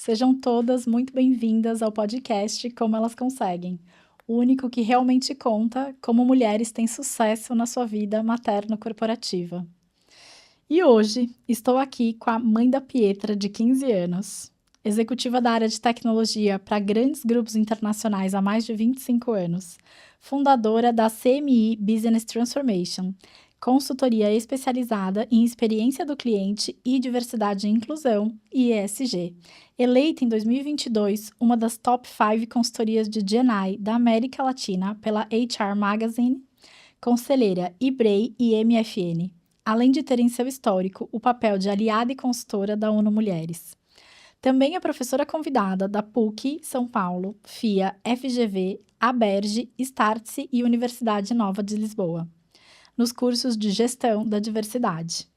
Sejam todas muito bem-vindas ao podcast Como Elas Conseguem, o único que realmente conta como mulheres têm sucesso na sua vida materno-corporativa. E hoje estou aqui com a mãe da Pietra, de 15 anos, executiva da área de tecnologia para grandes grupos internacionais há mais de 25 anos, fundadora da CMI Business Transformation, consultoria especializada em experiência do cliente e diversidade e inclusão, e ESG, eleita em 2022 uma das top 5 consultorias de D&I da América Latina pela HR Magazine, conselheira IBREI e MFN, além de ter em seu histórico o papel de aliada e consultora da ONU Mulheres. Também é professora convidada da PUC, São Paulo, FIA, FGV, ABERJ, Startse e Universidade Nova de Lisboa, nos cursos de Gestão da Diversidade.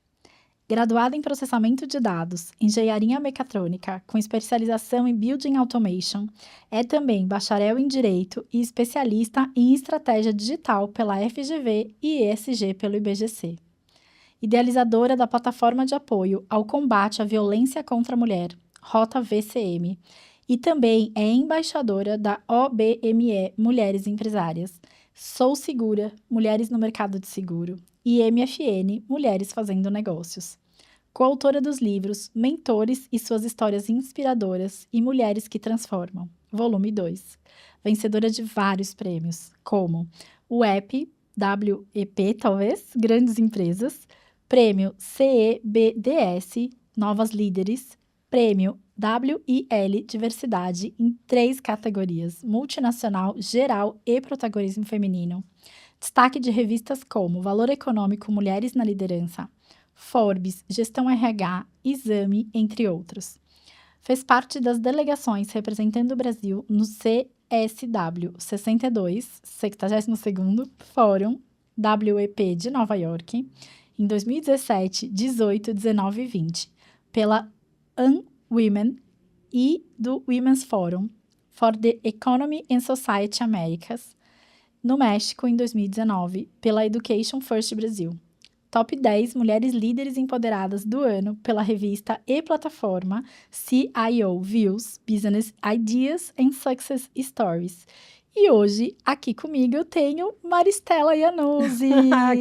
Graduada em Processamento de Dados, Engenharia Mecatrônica, com especialização em Building Automation, é também bacharel em Direito e especialista em Estratégia Digital pela FGV e ESG pelo IBGC. Idealizadora da plataforma de apoio ao combate à violência contra a mulher, Rota VCM, e também é embaixadora da OBME Mulheres Empresárias, Sou Segura, Mulheres no Mercado de Seguro, e MFN, Mulheres Fazendo Negócios. Coautora dos livros Mentores e Suas Histórias Inspiradoras e Mulheres que Transformam, volume 2. Vencedora de vários prêmios, como o WEP, talvez, Grandes Empresas, Prêmio CEBDS, Novas Líderes, Prêmio WIL Diversidade em 3 categorias, multinacional, geral e protagonismo feminino. Destaque de revistas como Valor Econômico, Mulheres na Liderança, Forbes, Gestão RH, Exame, entre outros. Fez parte das delegações representando o Brasil no CSW 62, 62º Fórum WEP de Nova York, em 2017, 18, 19 e 20, pela Women e do Women's Forum for the Economy and Society Americas, no México, em 2019, pela Education First Brasil. Top 10 Mulheres Líderes Empoderadas do Ano pela revista e plataforma CIO Views, Business Ideas and Success Stories. E hoje, aqui comigo, eu tenho Maristela Iannuzzi.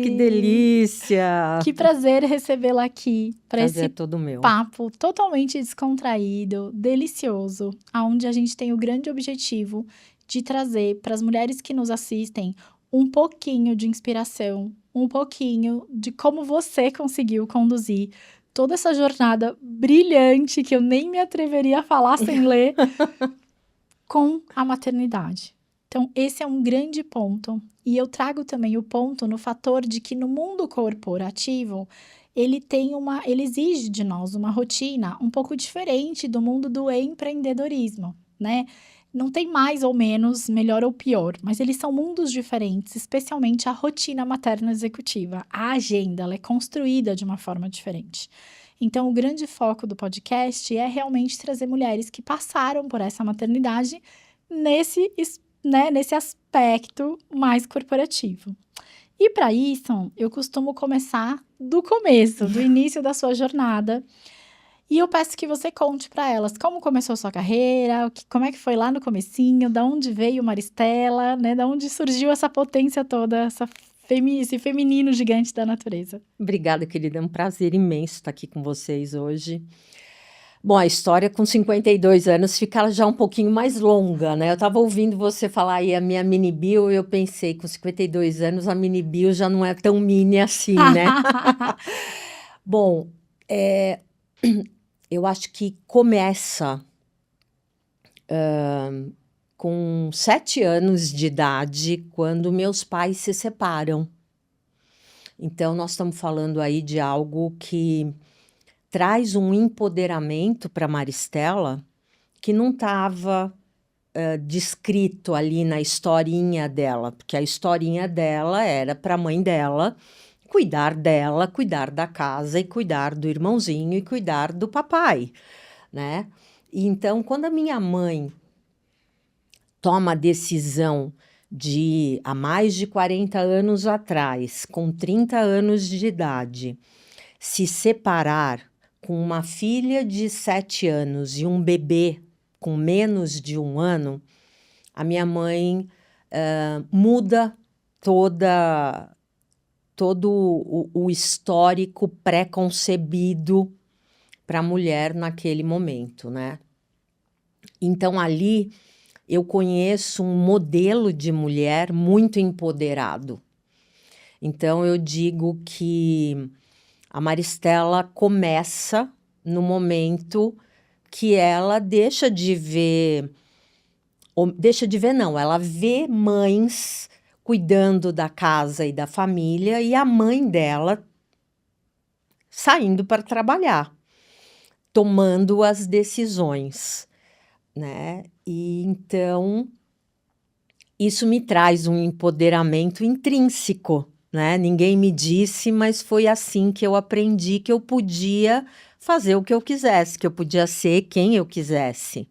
Que delícia! Que prazer recebê-la aqui para esse Prazer é todo meu. papo totalmente descontraído, delicioso, onde a gente tem o grande objetivo de trazer para as mulheres que nos assistem um pouquinho de inspiração, um pouquinho de como você conseguiu conduzir toda essa jornada brilhante, que eu nem me atreveria a falar sem ler, com a maternidade. Então, esse é um grande ponto. E eu trago também o ponto no fator de que no mundo corporativo, ele exige de nós uma rotina um pouco diferente do mundo do empreendedorismo, né? Não tem mais ou menos, melhor ou pior, mas eles são mundos diferentes, especialmente a rotina materna executiva. A agenda, ela é construída de uma forma diferente. Então, o grande foco do podcast é realmente trazer mulheres que passaram por essa maternidade nesse aspecto mais corporativo. E para isso, eu costumo começar do começo, do início da sua jornada. E eu peço que você conte para elas como começou a sua carreira, como é que foi lá no comecinho, da onde veio Maristela, né? Da onde surgiu essa potência toda, esse feminino gigante da natureza. Obrigada, querida. É um prazer imenso estar aqui com vocês hoje. Bom, a história com 52 anos fica já um pouquinho mais longa, né? Eu estava ouvindo você falar aí a minha mini bio e eu pensei, com 52 anos, a mini bio já não é tão mini assim, né? Bom, eu acho que começa com 7 anos de idade, quando meus pais se separam. Então, nós estamos falando aí de algo que traz um empoderamento para Maristela que não estava descrito ali na historinha dela, porque a historinha dela era para a mãe dela, cuidar da casa e cuidar do irmãozinho e cuidar do papai, né? E então, quando a minha mãe toma a decisão de, há mais de 40 anos atrás, com 30 anos de idade, se separar com uma filha de 7 anos e um bebê com menos de 1 ano, a minha mãe muda todo o histórico pré-concebido para a mulher naquele momento, né? Então, ali, eu conheço um modelo de mulher muito empoderado. Então, eu digo que a Maristela começa no momento que ela deixa de ver não, ela vê mães cuidando da casa e da família e a mãe dela saindo para trabalhar, tomando as decisões, né? E então isso me traz um empoderamento intrínseco, né? Ninguém me disse, mas foi assim que eu aprendi que eu podia fazer o que eu quisesse, que eu podia ser quem eu quisesse.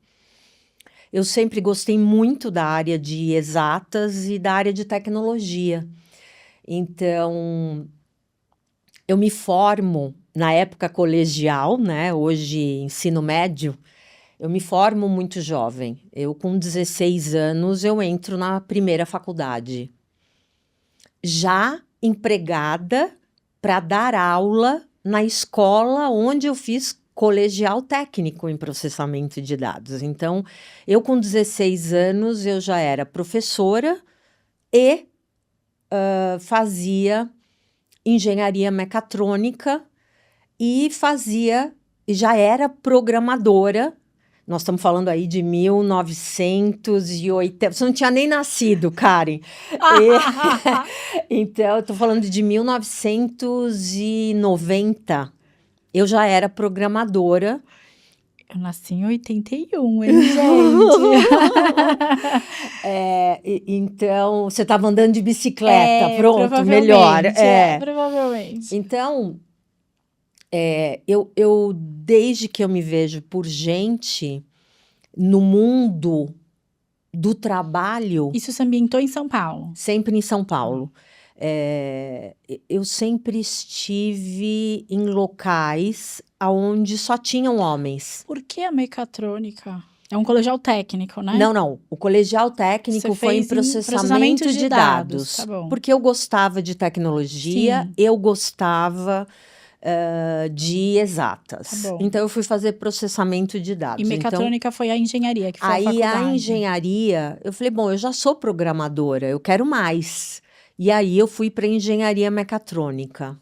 Eu sempre gostei muito da área de exatas e da área de tecnologia. Então, eu me formo na época colegial, né? Hoje ensino médio, eu me formo muito jovem. Eu, com 16 anos, eu entro na primeira faculdade. Já empregada para dar aula na escola onde eu fiz colegial técnico em processamento de dados. Então, eu com 16 anos, eu já era professora e fazia engenharia mecatrônica e já era programadora. Nós estamos falando aí de 1980. Você não tinha nem nascido, Karen. Então, eu estou falando de 1990. Eu já era programadora. Eu nasci em 81, hein, gente? Então, você estava andando de bicicleta. Pronto, melhor. Provavelmente. Então, eu, desde que eu me vejo por gente no mundo do trabalho... Isso se ambientou em São Paulo? Sempre em São Paulo. Eu sempre estive em locais onde só tinham homens. Por que a mecatrônica? É um colegial técnico, né? Não. O colegial técnico Você foi em fez em processamento de dados. Tá bom. Porque eu gostava de tecnologia, Sim. eu gostava de exatas. Tá bom. Então, eu fui fazer processamento de dados. E mecatrônica foi a engenharia, que foi a Aí, faculdade. a engenharia, eu falei, bom, eu já sou programadora, eu quero mais. E aí, eu fui para engenharia mecatrônica.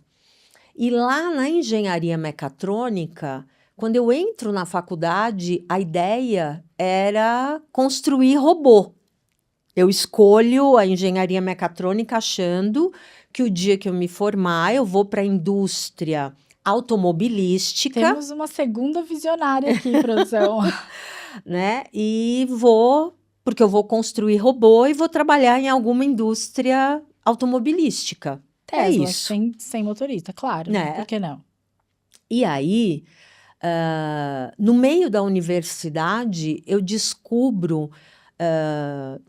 E lá na engenharia mecatrônica, quando eu entro na faculdade, a ideia era construir robô. Eu escolho a engenharia mecatrônica achando que o dia que eu me formar, eu vou para a indústria automobilística. Temos uma segunda visionária aqui, produção. Né? E porque eu vou construir robô e vou trabalhar em alguma indústria automobilística. Tesla, isso. Sem motorista, claro. Né? Por que não? E aí, no meio da universidade, eu descubro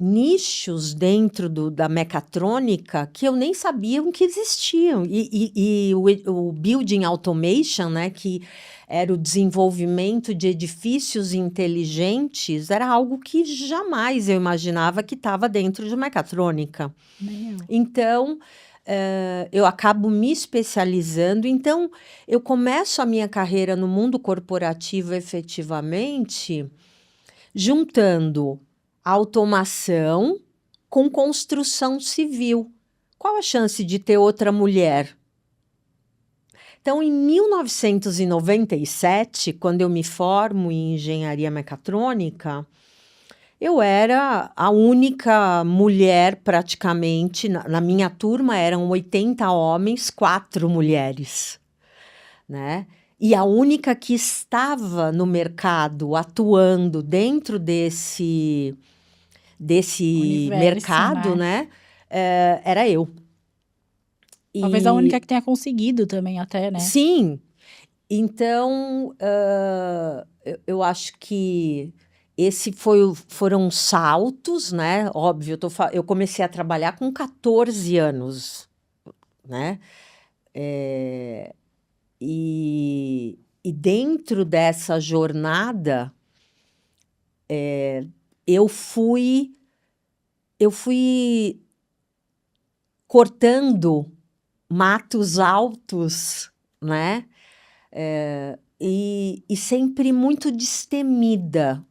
nichos dentro da mecatrônica que eu nem sabia que existiam. E o Building Automation, né, que era o desenvolvimento de edifícios inteligentes, era algo que jamais eu imaginava que estava dentro de mecatrônica. Então, eu acabo me especializando. Então, eu começo a minha carreira no mundo corporativo efetivamente juntando automação com construção civil. Qual a chance de ter outra mulher? Então, em 1997, quando eu me formo em engenharia mecatrônica, eu era a única mulher praticamente. Na minha turma eram 80 homens, 4 mulheres, né? E a única que estava no mercado atuando dentro desse universo, mercado, né? Era eu. Talvez a única que tenha conseguido também até, né? Sim. Então, eu acho que foram saltos, né? Óbvio, eu comecei a trabalhar com 14 anos, né? E E dentro dessa jornada, eu fui cortando matos altos, né? E sempre muito destemida.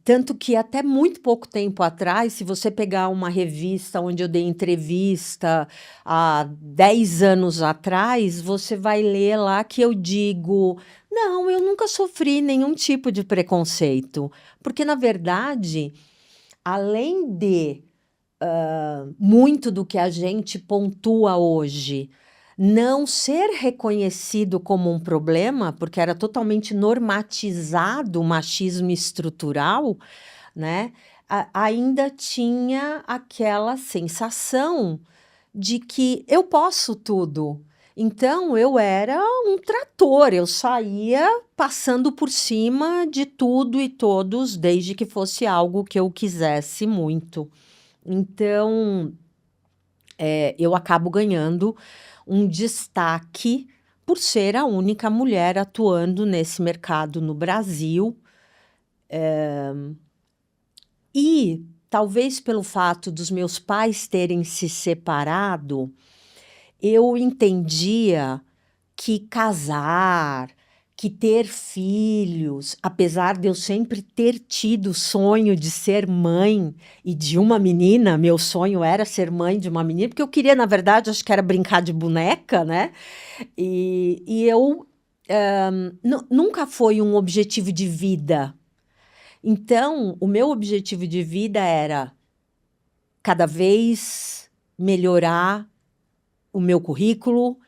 Tanto que até muito pouco tempo atrás, se você pegar uma revista onde eu dei entrevista há 10 anos atrás, você vai ler lá que eu digo: não, eu nunca sofri nenhum tipo de preconceito. Porque, na verdade, além de muito do que a gente pontua hoje não ser reconhecido como um problema, porque era totalmente normatizado o machismo estrutural, né? Ainda tinha aquela sensação de que eu posso tudo. Então, eu era um trator, eu saía passando por cima de tudo e todos, desde que fosse algo que eu quisesse muito. Então, eu acabo ganhando um destaque por ser a única mulher atuando nesse mercado no Brasil. E talvez pelo fato dos meus pais terem se separado, eu entendia que casar, que ter filhos, apesar de eu sempre ter tido o sonho de ser mãe e de uma menina, meu sonho era ser mãe de uma menina, porque eu queria, na verdade, acho que era brincar de boneca, né? E eu nunca foi um objetivo de vida. Então, o meu objetivo de vida era cada vez melhorar o meu currículo,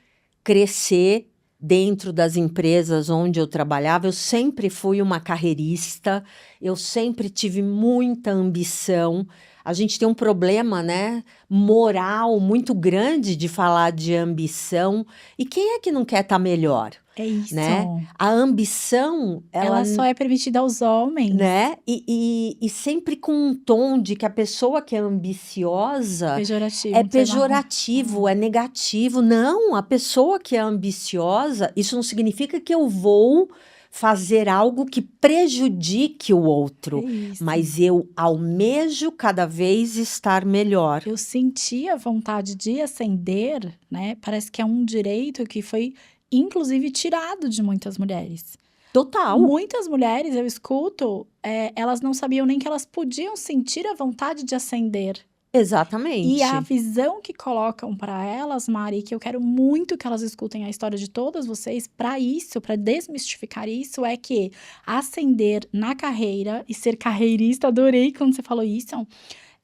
crescer dentro das empresas onde eu trabalhava. Eu sempre fui uma carreirista, eu sempre tive muita ambição. A gente tem um problema, né, moral muito grande de falar de ambição. E quem é que não quer estar melhor, É isso. né? A ambição, Ela só é permitida aos homens. né? E sempre com um tom de que a pessoa que é ambiciosa Pejorativo. é de certa forma. pejorativo, é negativo. Não, a pessoa que é ambiciosa, isso não significa que eu vou fazer algo que prejudique o outro, É isso. mas eu almejo cada vez estar melhor. Eu senti a vontade de ascender, né? Parece que é um direito que foi, inclusive, tirado de muitas mulheres. Total. Muitas mulheres, eu escuto, elas não sabiam nem que elas podiam sentir a vontade de ascender. Exatamente. E a visão que colocam para elas, Mari, que eu quero muito que elas escutem a história de todas vocês, para isso, para desmistificar isso, é que ascender na carreira e ser carreirista, adorei quando você falou isso,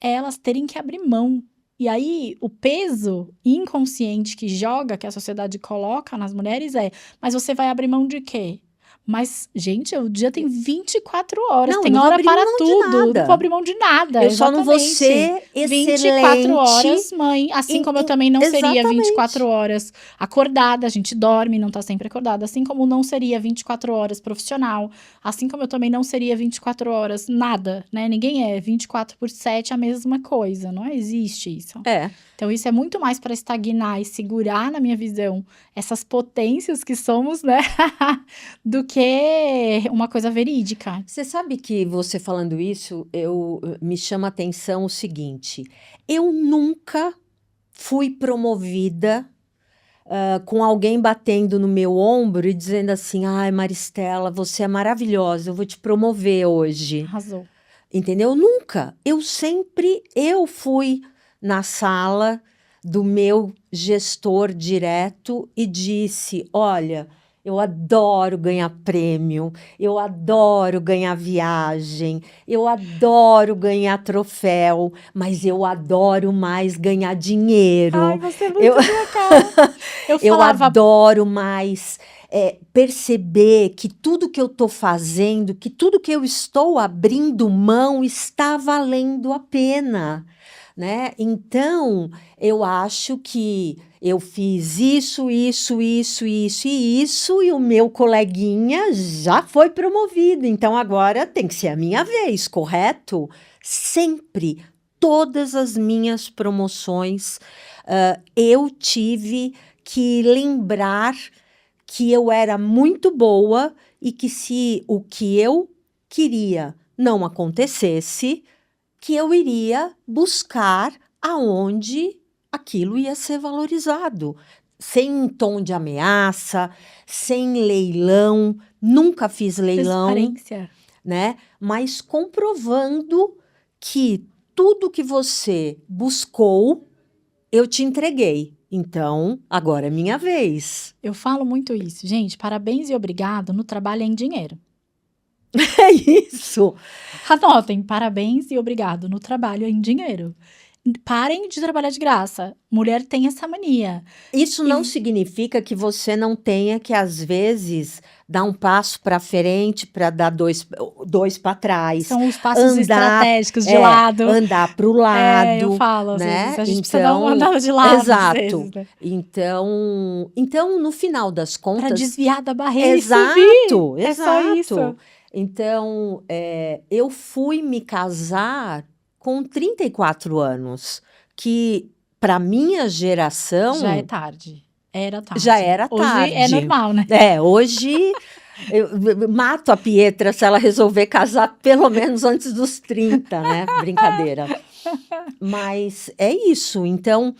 é elas terem que abrir mão. E aí, o peso inconsciente que joga, que a sociedade coloca nas mulheres mas você vai abrir mão de quê? Mas, gente, o dia tem 24 horas, Não, tem não vou hora abrir para mão de tudo. Não nada. vou abrir mão de nada, Eu só não vou exatamente. ser 24 horas, excelente. mãe. Assim como eu também não seria Exatamente. 24 horas acordada, a gente dorme, não tá sempre acordada. Assim como não seria 24 horas profissional. Assim como eu também não seria 24 horas nada, né? Ninguém é 24/7 a mesma coisa, não existe isso. Então, isso é muito mais para estagnar e segurar, na minha visão, essas potências que somos, né? do que uma coisa verídica. Você sabe que você falando isso, me chama a atenção o seguinte: eu nunca fui promovida com alguém batendo no meu ombro e dizendo assim: ai, Maristela, você é maravilhosa, eu vou te promover hoje. Arrasou. Entendeu? Nunca. Eu fui na sala do meu gestor direto e disse: olha, eu adoro ganhar prêmio, eu adoro ganhar viagem, eu adoro ganhar troféu, mas eu adoro mais ganhar dinheiro. Ai, você é muito minha cara. Eu adoro mais perceber que tudo que eu estou fazendo, que tudo que eu estou abrindo mão está valendo a pena, né? Então, eu acho que eu fiz isso, e o meu coleguinha já foi promovido, então agora tem que ser a minha vez, correto? Sempre, todas as minhas promoções, eu tive que lembrar que eu era muito boa e que se o que eu queria não acontecesse, que eu iria buscar aonde aquilo ia ser valorizado. Sem tom de ameaça, sem leilão, nunca fiz leilão, Transparência. né? Mas comprovando que tudo que você buscou, eu te entreguei. Então, agora é minha vez. Eu falo muito isso. Gente, parabéns e obrigado no trabalho é em dinheiro. É isso. Anotem, parabéns e obrigado no trabalho é em dinheiro. Parem de trabalhar de graça. Mulher tem essa mania. Isso não significa que você não tenha que, às vezes, dar um passo para frente para dar dois para trás. São os passos Andar, estratégicos de lado. Andar para o lado. Eu falo, às né? vezes, a gente precisa dar uma Então, andada de lado. exato. Às vezes, né? Então, no final das Para contas, desviar da barreira exato, e subir. É só exato. isso. Então, eu fui me casar com 34 anos, que para minha geração Já é tarde. Era tarde. já era Hoje tarde. é normal, né? Hoje eu mato a Pietra se ela resolver casar pelo menos antes dos 30, né? Brincadeira. Mas é isso. Então,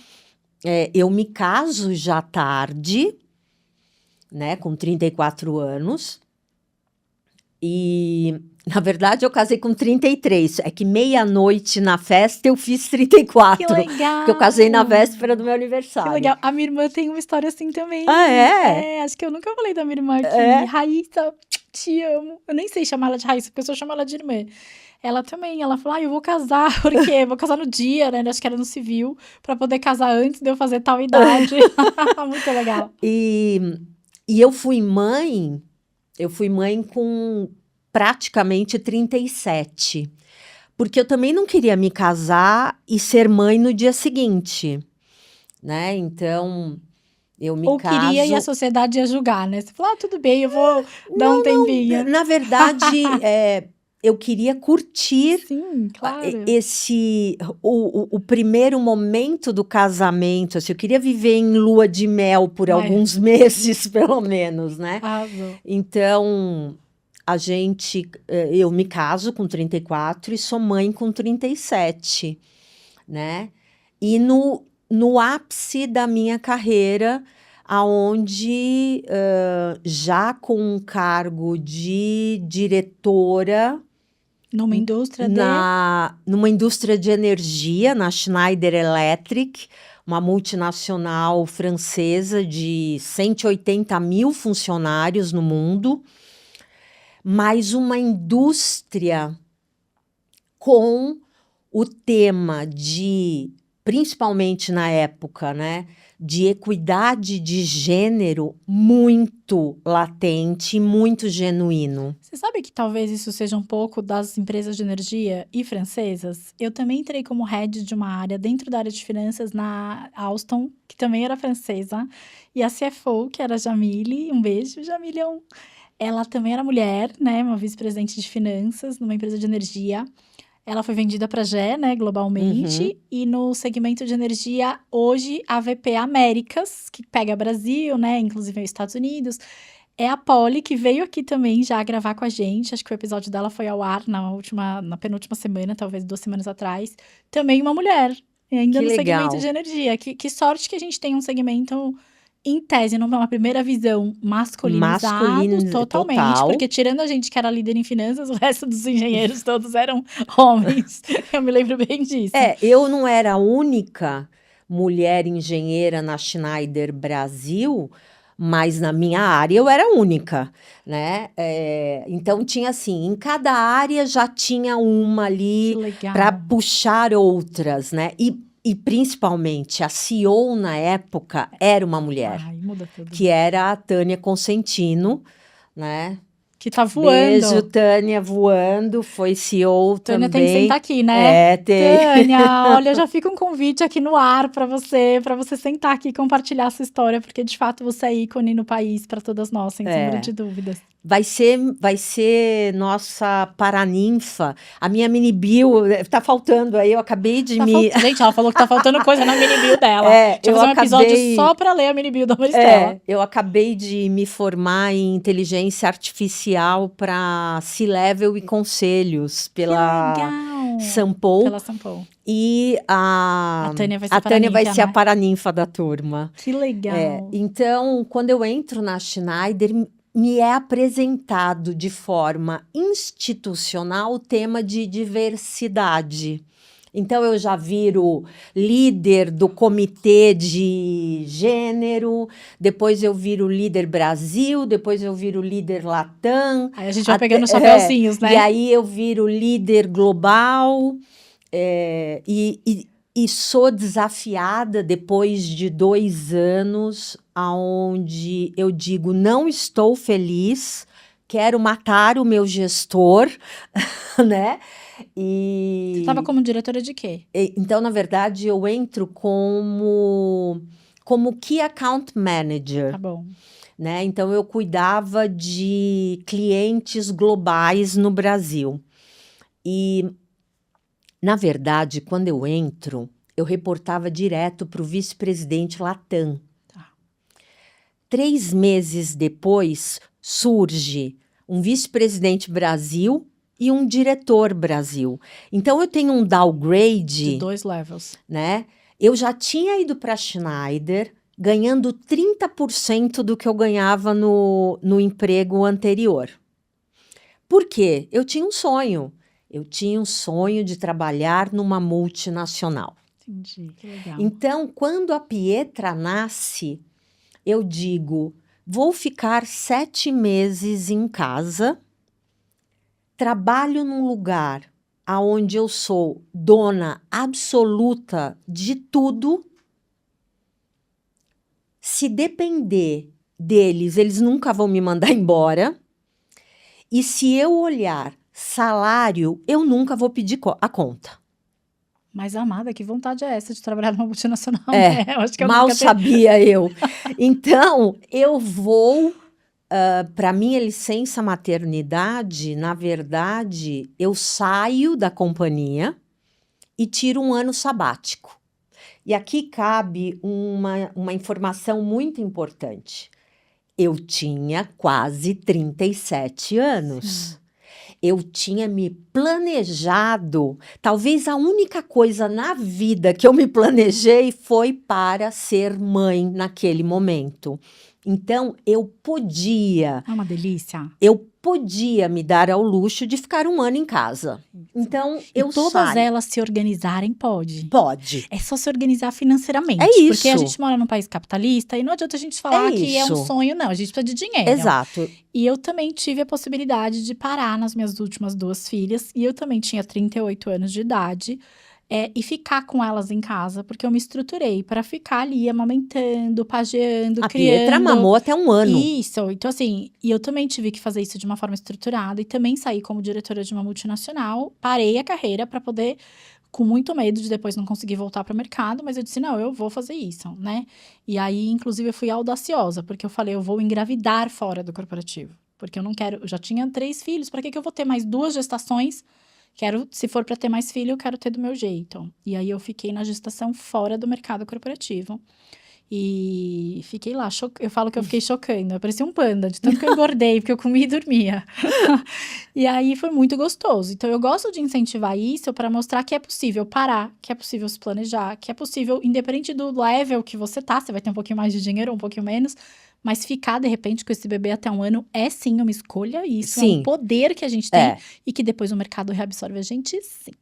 eu me caso já tarde, né? Com 34 anos. E, na verdade, eu casei com 33. É que meia-noite na festa eu fiz 34. Que legal! Porque eu casei na véspera do meu aniversário. Que legal. A minha irmã tem uma história assim também. Ah, é? Acho que eu nunca falei da minha irmã aqui. É? Raíssa, te amo. Eu nem sei chamar ela de Raíssa, porque eu só chamo ela de irmã. Ela também, ela falou, eu vou casar, porque vou casar no dia, né? Acho que era no civil, pra poder casar antes de eu fazer tal idade. Muito legal. E eu fui mãe com praticamente 37. Porque eu também não queria me casar e ser mãe no dia seguinte, né? Então, eu me caso... Ou queria e a sociedade ia julgar, né? Você falou, tudo bem, eu vou dar um tempinho. Na verdade, eu queria curtir Sim, claro. o primeiro momento do casamento. Assim, eu queria viver em lua de mel por alguns meses, pelo menos, né? Arrasou. Então, eu me caso com 34 e sou mãe com 37, né? E no ápice da minha carreira, aonde já com um cargo de diretora numa indústria numa indústria de energia, na Schneider Electric, uma multinacional francesa de 180 mil funcionários no mundo, mas uma indústria com o tema de, principalmente na época, né, de equidade de gênero muito latente, muito genuíno. Você sabe que talvez isso seja um pouco das empresas de energia e francesas? Eu também entrei como head de uma área dentro da área de finanças na Alstom, que também era francesa, e a CFO, que era a Jamile, um beijo, Jamile, ela também era mulher, né, uma vice-presidente de finanças numa empresa de energia. Ela foi vendida para a GE, né, globalmente, e no segmento de energia, hoje, a VP Américas, que pega Brasil, né, inclusive os Estados Unidos, é a Polly, que veio aqui também já gravar com a gente, acho que o episódio dela foi ao ar na penúltima semana, talvez 2 semanas atrás, também uma mulher, ainda no segmento de energia. Que sorte que a gente tem um segmento... Em tese, numa primeira visão, masculinizado totalmente. Porque tirando a gente que era líder em finanças, o resto dos engenheiros todos eram homens. Eu me lembro bem disso. Eu não era a única mulher engenheira na Schneider Brasil, mas na minha área eu era a única, né? Então tinha assim, em cada área já tinha uma ali para puxar outras, né? E principalmente, a CEO na época era uma mulher. Muda tudo. Que era a Tânia Consentino, né? Que tá voando. Beijo, Tânia, voando. Foi CEO Tânia também. tem que sentar aqui, né? Tem. Tânia, olha, já fica um convite aqui no ar para você sentar aqui e compartilhar a sua história, porque de fato você é ícone no país para todas nós, sem sombra de dúvidas. vai ser nossa paraninfa. A minha mini bio, tá faltando aí, eu acabei de Gente, ela falou que tá faltando coisa na mini bio dela. É, Deixa eu fazer um episódio só pra ler a mini bio da Maristela. eu acabei de me formar em inteligência artificial para C-Level e conselhos pela Que legal! Sampo. Pela Sampo. E a Tânia vai ser a Tânia vai paraninfa, ser a né? paraninfa da turma. Que legal! Então, quando eu entro na Schneider, me é apresentado de forma institucional o tema de diversidade. Então, eu já viro líder do comitê de gênero, depois eu viro líder Brasil, depois eu viro líder Latam. Aí a gente vai pegando os chapeuzinhos, né? E aí eu viro líder global, e sou desafiada depois de 2 anos, onde eu digo, não estou feliz, quero matar o meu gestor, né? Você estava como diretora de quê? Então, na verdade, eu entro como Key Account Manager. Tá bom. Né? Então, eu cuidava de clientes globais no Brasil. E, na verdade, quando eu entro, eu reportava direto para o vice-presidente Latam. Tá. 3 meses depois, surge um vice-presidente Brasil e um diretor Brasil. Então, eu tenho um downgrade. De 2 levels. Né? Eu já tinha ido para a Schneider ganhando 30% do que eu ganhava no emprego anterior. Por quê? Eu tinha um sonho. Eu tinha um sonho de trabalhar numa multinacional. Entendi, que legal. Então, quando a Pietra nasce, eu digo, vou ficar 7 meses em casa, trabalho num lugar onde eu sou dona absoluta de tudo. Se depender deles, eles nunca vão me mandar embora. E se eu olhar salário, eu nunca vou pedir a conta. Mas, amada, que vontade é essa de trabalhar numa multinacional? Eu acho que eu mal nunca sabia eu. Então, eu vou... para minha licença maternidade, na verdade, eu saio da companhia e tiro um ano sabático. E aqui cabe uma informação muito importante. Eu tinha quase 37 anos. Sim. Eu tinha me planejado. Talvez a única coisa na vida que eu me planejei foi para ser mãe naquele momento. Então, eu podia... É uma delícia. Eu podia me dar ao luxo de ficar 1 ano em casa. Então, eu todas saio. elas se organizarem, pode. Pode. É só se organizar financeiramente. É isso. Porque a gente mora num país capitalista e não adianta a gente falar que é um isso. sonho, não. A gente precisa de dinheiro. Exato. E eu também tive a possibilidade de parar nas minhas últimas 2 filhas. E eu também tinha 38 anos de idade. E ficar com elas em casa, porque eu me estruturei para ficar ali amamentando, pajeando, A criando. Pietra mamou até 1 ano. Isso, então assim, e eu também tive que fazer isso de uma forma estruturada e também saí como diretora de uma multinacional, parei a carreira para poder, com muito medo de depois não conseguir voltar para o mercado, mas eu disse, não, eu vou fazer isso, né? E aí, inclusive, eu fui audaciosa, porque eu falei, eu vou engravidar fora do corporativo, porque eu não quero, eu já tinha 3 filhos, para que eu vou ter mais 2 gestações? Se for para ter mais filho, eu quero ter do meu jeito. E aí eu fiquei na gestação fora do mercado corporativo. E fiquei lá, eu falo que eu fiquei chocando, eu parecia um panda, de tanto que eu engordei, porque eu comia e dormia. E aí foi muito gostoso. Então eu gosto de incentivar isso para mostrar que é possível parar, que é possível se planejar, que é possível, independente do level que você tá, você vai ter um pouquinho mais de dinheiro ou um pouquinho menos, mas ficar, de repente, com esse bebê até 1 ano é sim uma escolha, e isso é um poder que a gente tem, e que depois o mercado reabsorve a gente, sim.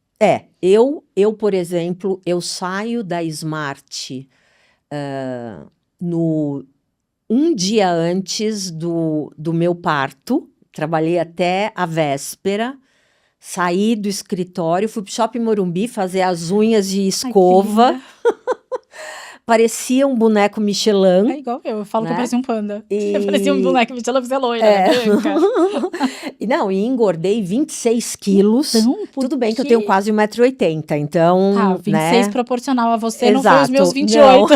Eu, por exemplo, eu saio da Smart um dia antes do meu parto, trabalhei até a véspera, saí do escritório, fui pro Shopping Morumbi fazer as unhas de escova. parecia um boneco É Michelin, igual eu falo que eu né? parecia um panda. E- Eu parecia um boneco de você é loira, É. né, branca. E engordei 26 quilos. Então, por Tudo bem que eu que... tenho quase 1,80 m, Tá, então, 26 né? proporcional a você, não foi os Exato, meus não. 28.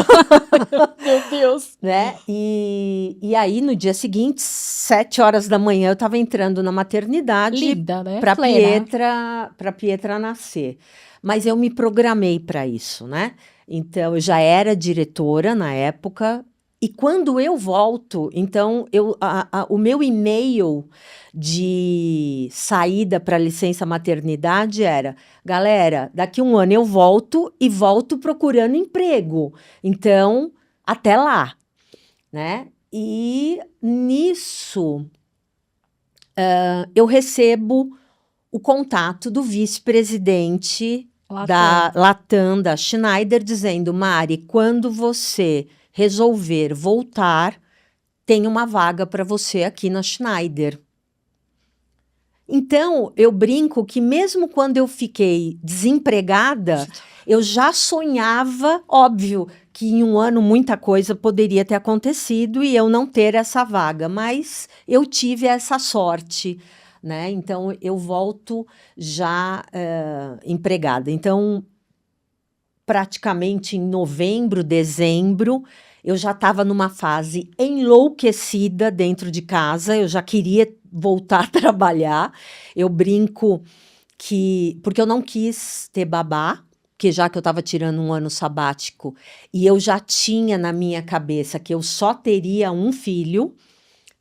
Meu Deus. Né? E aí, no dia seguinte, 7 horas da manhã, eu estava entrando na maternidade Linda, né? para Plena. Pietra nascer. Mas eu me programei para isso, né? Então, eu já era diretora na época. E quando eu volto, então, o meu e-mail de saída para licença maternidade era: galera, daqui 1 ano eu volto e volto procurando emprego. Então, até lá, né? E nisso eu recebo o contato do vice-presidente da Latam. Latam, da Schneider, dizendo: Mari, quando você resolver voltar, tem uma vaga para você aqui na Schneider. Então, eu brinco que mesmo quando eu fiquei desempregada, eu já sonhava, óbvio, que em 1 ano muita coisa poderia ter acontecido e eu não ter essa vaga, mas eu tive essa sorte, né? Então, eu volto já empregada. Então, praticamente em novembro, dezembro, eu já estava numa fase enlouquecida dentro de casa, eu já queria voltar a trabalhar. Eu brinco que... Porque eu não quis ter babá, porque já que eu estava tirando 1 ano sabático, e eu já tinha na minha cabeça que eu só teria um filho,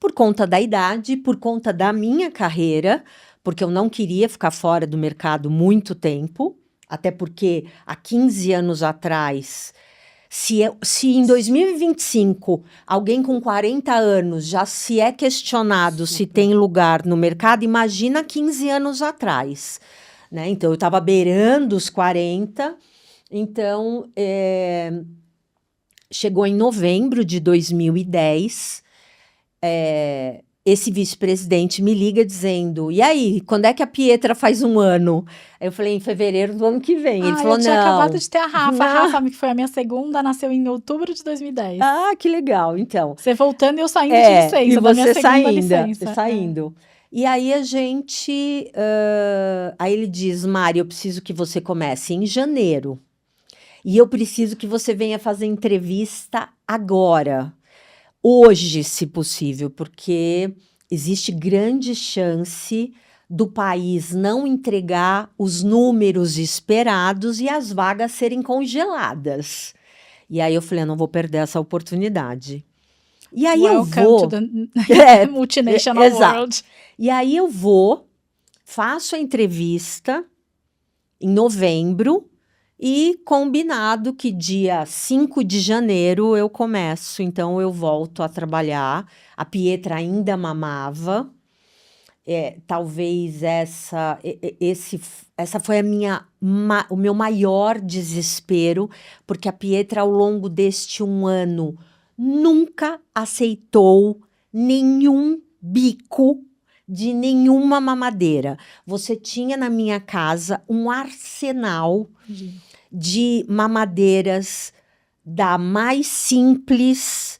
por conta da idade, por conta da minha carreira, porque eu não queria ficar fora do mercado muito tempo, até porque há 15 anos atrás, se em 2025 alguém com 40 anos já se é questionado se Super. tem lugar no mercado, imagina 15 anos atrás, né? Então, eu estava beirando os 40, então, chegou em novembro de 2010, esse vice-presidente me liga dizendo: e aí, quando é que a Pietra faz 1 ano? Aí eu falei: em fevereiro do ano que vem. Ele Ah, falou: eu tinha acabado não. de ter a Rafa. A Não. Rafa, que foi a minha segunda, nasceu em outubro de 2010. Ah, que legal. Então, Você voltando e eu saindo de e licença, da minha você segunda saindo, licença. saindo. E aí a gente, aí ele diz: Mari, eu preciso que você comece em janeiro. E eu preciso que você venha fazer entrevista agora. Hoje, se possível, porque existe grande chance do país não entregar os números esperados e as vagas serem congeladas. E aí eu falei: eu não vou perder essa oportunidade. E aí eu Welcome to vou. the multinational Exato. world. E aí eu vou, faço a entrevista em novembro e combinado que dia 5 de janeiro eu começo. Então eu volto a trabalhar. A Pietra ainda mamava. Talvez essa foi o meu maior desespero, porque a Pietra, ao longo deste 1 ano, nunca aceitou nenhum bico de nenhuma mamadeira. Você tinha na minha casa um arsenal de mamadeiras, da mais simples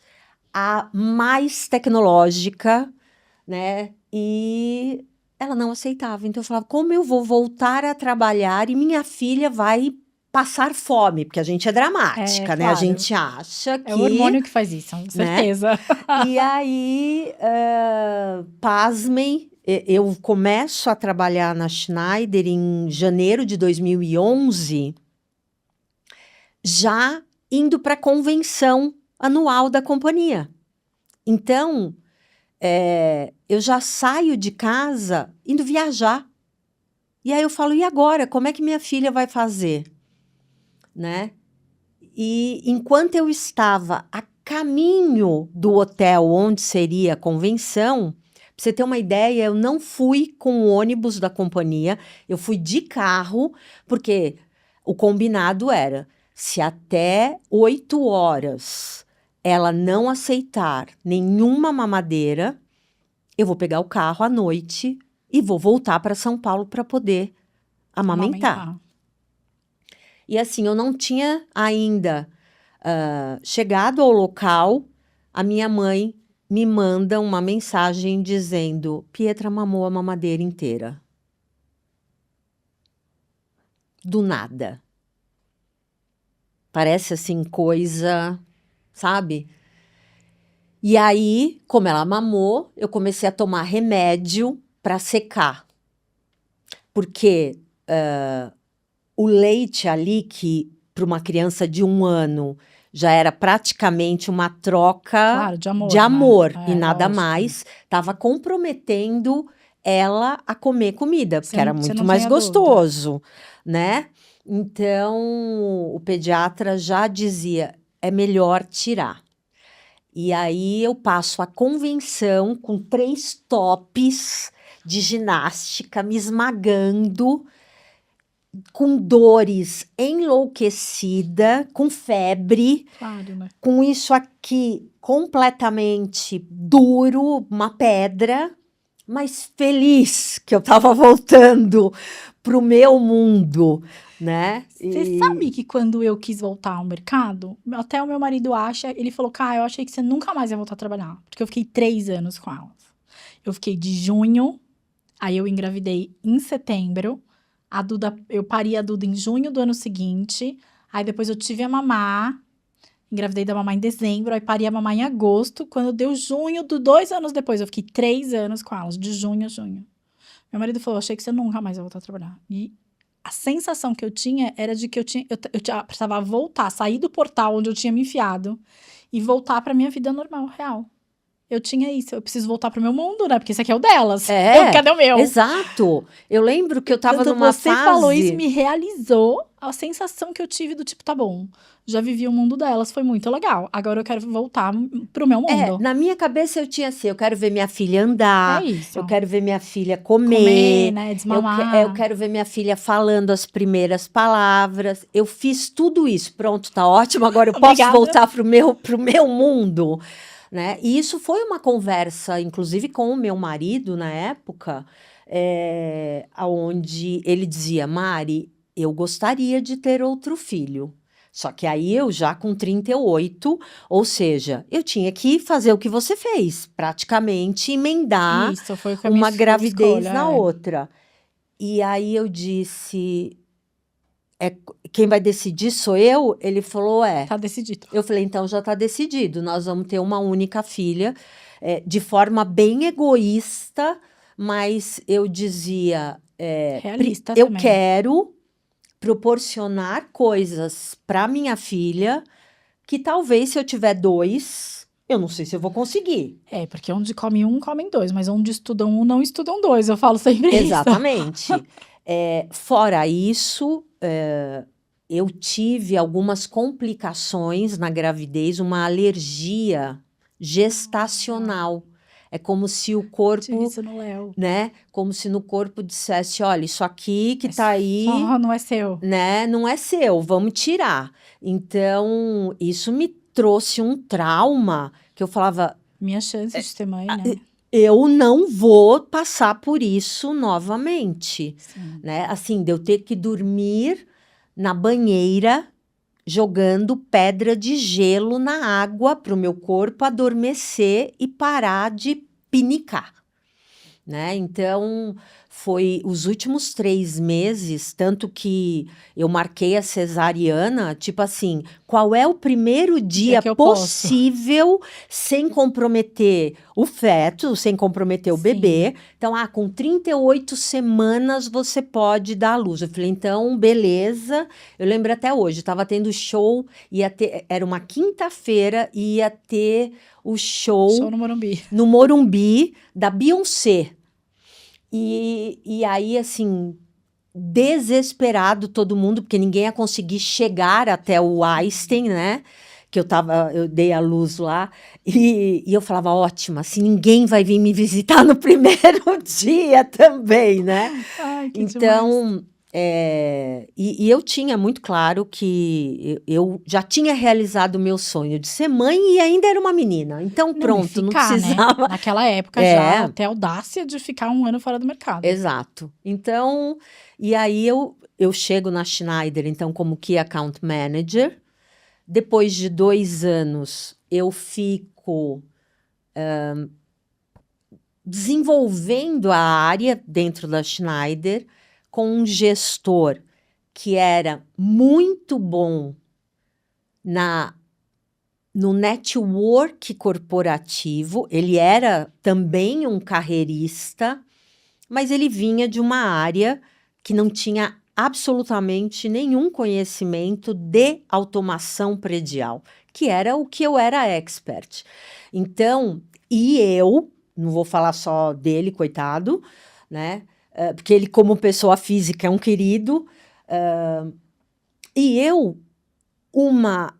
à mais tecnológica, né? E ela não aceitava. Então eu falava: como eu vou voltar a trabalhar e minha filha vai passar fome? Porque a gente é dramática, né? A Claro. gente acha que... É o hormônio que faz isso, com certeza. E aí, pasmem, eu começo a trabalhar na Schneider em janeiro de 2011, já indo para a convenção anual da companhia. Então, eu já saio de casa indo viajar. E aí eu falo: e agora? Como é que minha filha vai fazer? Né? E enquanto eu estava a caminho do hotel onde seria a convenção, pra você ter uma ideia, eu não fui com o ônibus da companhia, eu fui de carro, porque o combinado era: se até 8 horas ela não aceitar nenhuma mamadeira, eu vou pegar o carro à noite e vou voltar para São Paulo para poder amamentar. E assim, eu não tinha ainda Chegado ao local, a minha mãe me manda uma mensagem dizendo: Pietra mamou a mamadeira inteira. Do nada. Parece assim, coisa, sabe? E aí, como ela mamou, eu comecei a tomar remédio para secar. Porque o leite ali, que para uma criança de 1 ano já era praticamente uma troca Claro, de amor, de amor né? e nada Lógico. mais, estava comprometendo ela a comer comida, porque era Você muito não mais tenha dúvida. gostoso, né? Então, o pediatra já dizia, é melhor tirar. E aí eu passo a convenção com 3 tops de ginástica, me esmagando, com dores, enlouquecida, com febre, Claro, né? com isso aqui completamente duro, uma pedra, mas feliz que eu estava voltando pro meu mundo, né? Você sabe que quando eu quis voltar ao mercado, até o meu marido acha, ele falou, eu achei que você nunca mais ia voltar a trabalhar. Porque eu fiquei 3 anos com elas. Eu fiquei de junho, aí eu engravidei em setembro. Eu pari a Duda em junho do ano seguinte. Aí depois eu tive a mamá. Engravidei da mamãe em dezembro, aí pari a mamãe em agosto. Quando deu junho, 2 anos depois, eu fiquei 3 anos com elas, de junho a junho. Meu marido falou, achei que você nunca mais ia voltar a trabalhar. E a sensação que eu tinha era de que eu precisava voltar, sair do portal onde eu tinha me enfiado e voltar pra minha vida normal, real. Eu tinha isso, eu preciso voltar pro meu mundo, né? Porque esse aqui é o delas. Cadê o meu? Exato. Eu lembro que eu tava Quando numa você fase... falou isso, me realizou a sensação que eu tive do tipo, tá bom, já vivi o mundo delas, foi muito legal. Agora eu quero voltar pro meu mundo. Na minha cabeça eu tinha assim, eu quero ver minha filha É andar, isso. eu quero ver minha filha Comer, comer, né? eu Desmamar. quero ver minha filha falando as primeiras palavras. Eu fiz tudo isso. Pronto, tá ótimo, agora eu posso Obrigada. voltar pro meu mundo, né? E isso foi uma conversa, inclusive com o meu marido na época, onde ele dizia, Mari, eu gostaria de ter outro filho. Só que aí eu já com 38, ou seja, eu tinha que fazer o que você fez, praticamente emendar Isso, foi o que a minha uma gravidez escolha, na outra. E aí eu disse, quem vai decidir sou eu? Ele falou, Tá decidido. Eu falei, então já está decidido, nós vamos ter uma única filha, de forma bem egoísta, mas eu dizia, Realista eu também. quero proporcionar coisas para minha filha que talvez se eu tiver 2, eu não sei se eu vou conseguir. Porque onde come um, comem 2, mas onde estudam um, não estudam 2. Eu falo sempre isso. Exatamente. Fora isso, eu tive algumas complicações na gravidez, uma alergia gestacional. É como se o Tive corpo, isso no Léo. né? Como se no corpo dissesse, olha, isso aqui que tá aí, Só não é seu. né? Não é seu, vamos tirar. Então, isso me trouxe um trauma que eu falava, Minha chance de ser mãe, né? eu não vou passar por isso novamente, Sim. né? Assim, de eu ter que dormir na banheira jogando pedra de gelo na água para o meu corpo adormecer e parar de pinicar, né? Então, foi os últimos 3 meses, tanto que eu marquei a cesariana, tipo assim, qual é o primeiro dia que eu posso. possível sem comprometer o feto, sem comprometer o Sim. bebê. Então, com 38 semanas você pode dar à luz. Eu falei, então, beleza. Eu lembro até hoje, estava tendo show, era uma quinta-feira, ia ter o Show no Morumbi. no Morumbi, da Beyoncé. E aí, assim, desesperado todo mundo, porque ninguém ia conseguir chegar até o Einstein, né? Que eu dei a luz lá. E eu falava, ótimo, assim, ninguém vai vir me visitar no primeiro dia também, né? Ai, que Então, e eu tinha muito claro que eu já tinha realizado o meu sonho de ser mãe e ainda era uma menina. Então, pronto, não precisava. Né? Naquela época já, até a audácia de ficar 1 ano fora do mercado. Exato. Então, e aí eu chego na Schneider, então, como Key Account Manager, Depois de 2 anos, eu fico desenvolvendo a área dentro da Schneider com um gestor que era muito bom no network corporativo. Ele era também um carreirista, mas ele vinha de uma área que não tinha absolutamente nenhum conhecimento de automação predial, que era o que eu era expert. Então, e eu, não vou falar só dele, coitado, né? Porque ele, como pessoa física, é um querido. E eu, uma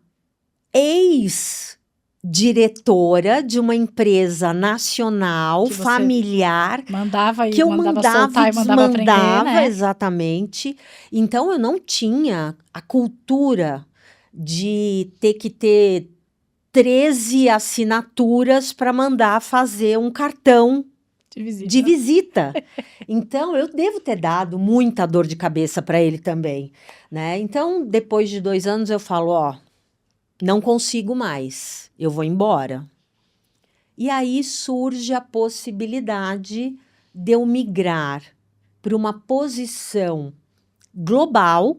ex-diretora de uma empresa nacional, Que você familiar, mandava que eu mandava soltar e e mandava aprender, desmandava, né? exatamente. Então, eu não tinha a cultura de ter que ter 13 assinaturas para mandar fazer um cartão de visita. Então, eu devo ter dado muita dor de cabeça para ele também, né? Então, depois de 2 anos, eu falo, ó, não consigo mais, eu vou embora. E aí surge a possibilidade de eu migrar para uma posição global,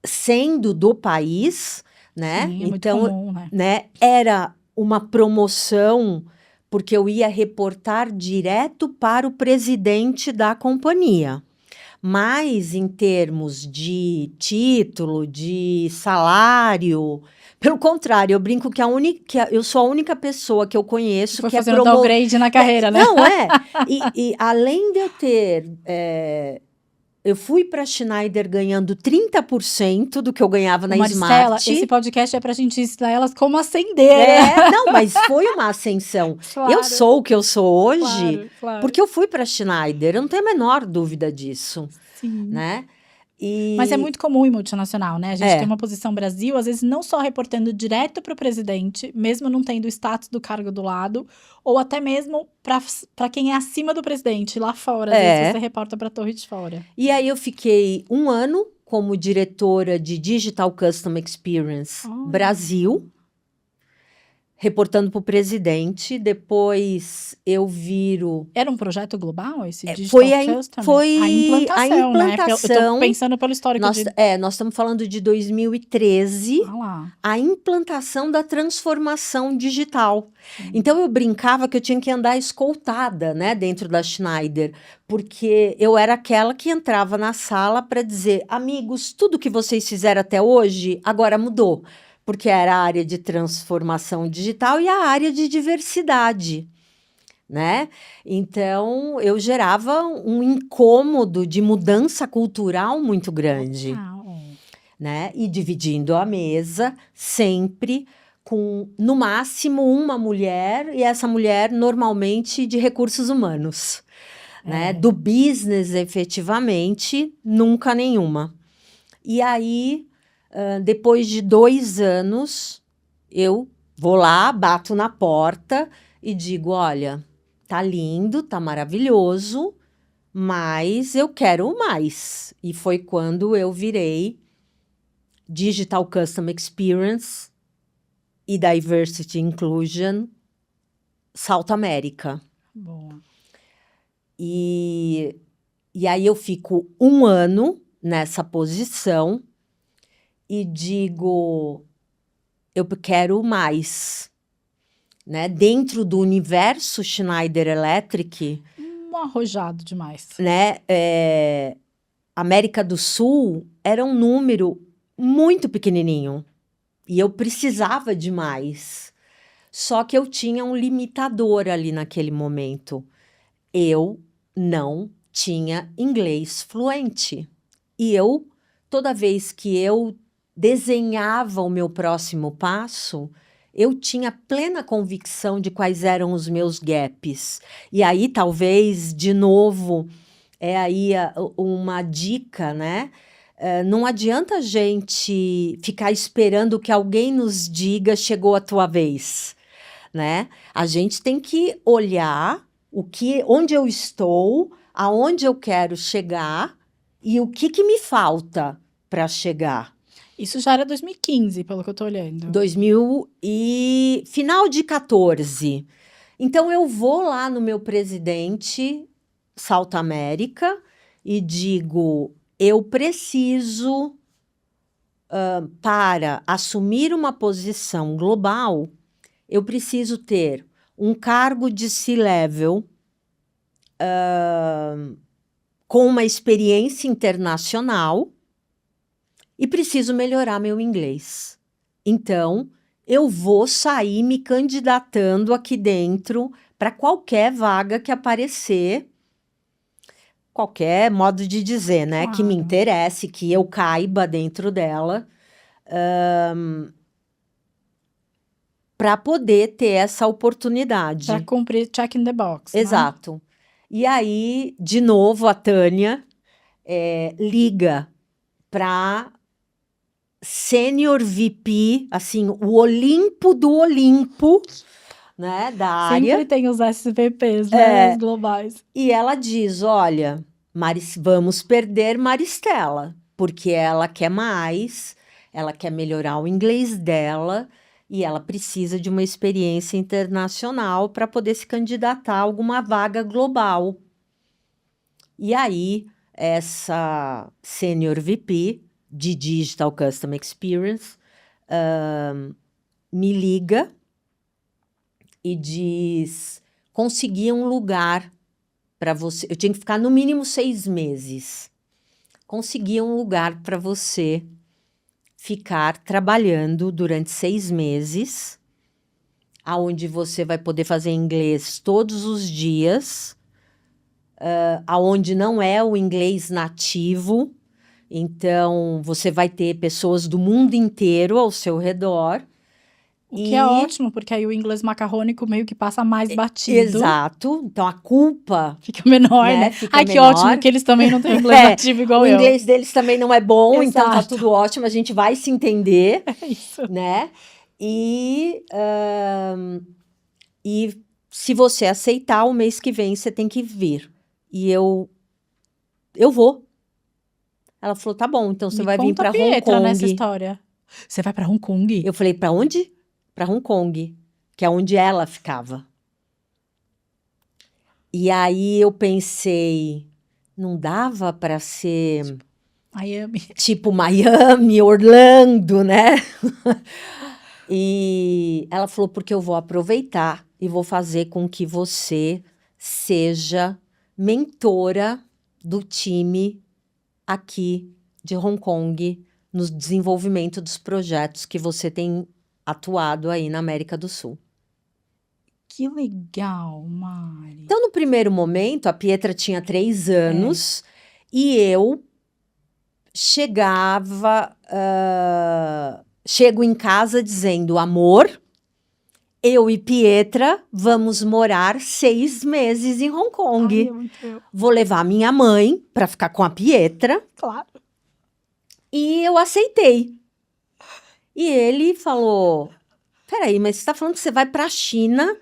sendo do país, né? Sim, é muito Então, comum, né? né, era uma promoção porque eu ia reportar direto para o presidente da companhia. Mas em termos de título, de salário, pelo contrário, eu brinco que eu sou a única pessoa que eu conheço Foi que é fazendo downgrade na carreira, né? Não, é. E além de eu ter. Eu fui para a Schneider ganhando 30% do que eu ganhava na Maristela, Smart. esse podcast é pra gente ensinar elas como ascender, né? Não, mas foi uma ascensão. Claro. Eu sou o que eu sou hoje Claro. porque eu fui para a Schneider. Eu não tenho a menor dúvida disso, Sim. né? Mas é muito comum em multinacional, né? A gente tem uma posição Brasil, às vezes não só reportando direto para o presidente, mesmo não tendo o status do cargo do lado, ou até mesmo para quem é acima do presidente, lá fora. Às vezes você reporta para a torre de fora. E aí eu fiquei 1 ano como diretora de Digital Customer Experience Brasil, reportando para o presidente. Depois eu viro... Era um projeto global esse Digital Customer? Foi a implantação, né? Eu tô pensando pelo histórico nós estamos falando de 2013. lá. A implantação da transformação digital. Então, eu brincava que eu tinha que andar escoltada, né, dentro da Schneider, porque eu era aquela que entrava na sala para dizer, amigos, tudo que vocês fizeram até hoje, agora mudou. Porque era a área de transformação digital e a área de diversidade, né? Então, eu gerava um incômodo de mudança cultural muito grande, né? E dividindo a mesa sempre com, no máximo, uma mulher, e essa mulher normalmente de recursos humanos, né? Do business, efetivamente, nunca nenhuma. E aí... depois de 2 anos, eu vou lá, bato na porta e digo, olha, tá lindo, tá maravilhoso, mas eu quero mais. E foi quando eu virei Digital Customer Experience e Diversity Inclusion South America. Boa. E aí eu fico 1 ano nessa posição e digo, eu quero mais, né? Dentro do universo Schneider Electric... arrojado demais. Né? América do Sul era um número muito pequenininho. E eu precisava de mais. Só que eu tinha um limitador ali naquele momento. Eu não tinha inglês fluente. E eu, toda vez que eu desenhava o meu próximo passo, eu tinha plena convicção de quais eram os meus gaps. E aí, talvez, de novo, é aí uma dica, né? Não adianta a gente ficar esperando que alguém nos diga chegou a tua vez, né? A gente tem que olhar onde eu estou, aonde eu quero chegar e o que me falta para chegar. Isso já era 2015, pelo que eu tô olhando. Final de 14. Então eu vou lá no meu presidente South America e digo, eu preciso, para assumir uma posição global, eu preciso ter um cargo de C-level, com uma experiência internacional e preciso melhorar meu inglês. Então, eu vou sair me candidatando aqui dentro para qualquer vaga que aparecer, qualquer modo de dizer, né? Que me Claro. interesse, que eu caiba dentro dela, para poder ter essa oportunidade. Pra cumprir check in the box, né? Exato. E aí, de novo, a Tânia liga para Senior VP, assim, o Olimpo do Olimpo, né, da área. Sempre tem os SVPs, né? Os globais. E ela diz, olha, vamos perder Maristela, porque ela quer mais, ela quer melhorar o inglês dela e ela precisa de uma experiência internacional para poder se candidatar a alguma vaga global. E aí, essa Senior VP de Digital Customer Experience me liga e diz, consegui um lugar para você. Eu tinha que ficar no mínimo 6 meses. Consegui um lugar para você ficar trabalhando durante 6 meses, aonde você vai poder fazer inglês todos os dias, aonde não é o inglês nativo. Então, você vai ter pessoas do mundo inteiro ao seu redor. O que é ótimo, porque aí o inglês macarrônico meio que passa mais batido. Exato. Então, a culpa Fica menor, né? fica Ai, que menor. ótimo que eles também não têm inglês nativo igual o eu. O inglês deles também não é bom, então tá Exato. tudo ótimo, a gente vai se entender, É isso. né? E se você aceitar, o mês que vem você tem que vir. E eu vou. Ela falou, tá bom, então você vai vir conta pra a Hong Pietra nessa Kong. história. Você vai pra Hong Kong? Eu falei, pra onde? Pra Hong Kong, que é onde ela ficava. E aí eu pensei, não dava pra ser Miami. tipo Miami, Orlando, né? E ela falou, porque eu vou aproveitar e vou fazer com que você seja mentora do time aqui de Hong Kong no desenvolvimento dos projetos que você tem atuado aí na América do Sul. Que legal, Mari. Então, no primeiro momento, a Pietra tinha 3 anos e eu chego em casa dizendo, amor, eu e Pietra vamos morar 6 meses em Hong Kong. Ai, é muito eu. Vou levar minha mãe para ficar com a Pietra. Claro. E eu aceitei. E ele falou, peraí, mas você tá falando que você vai para a China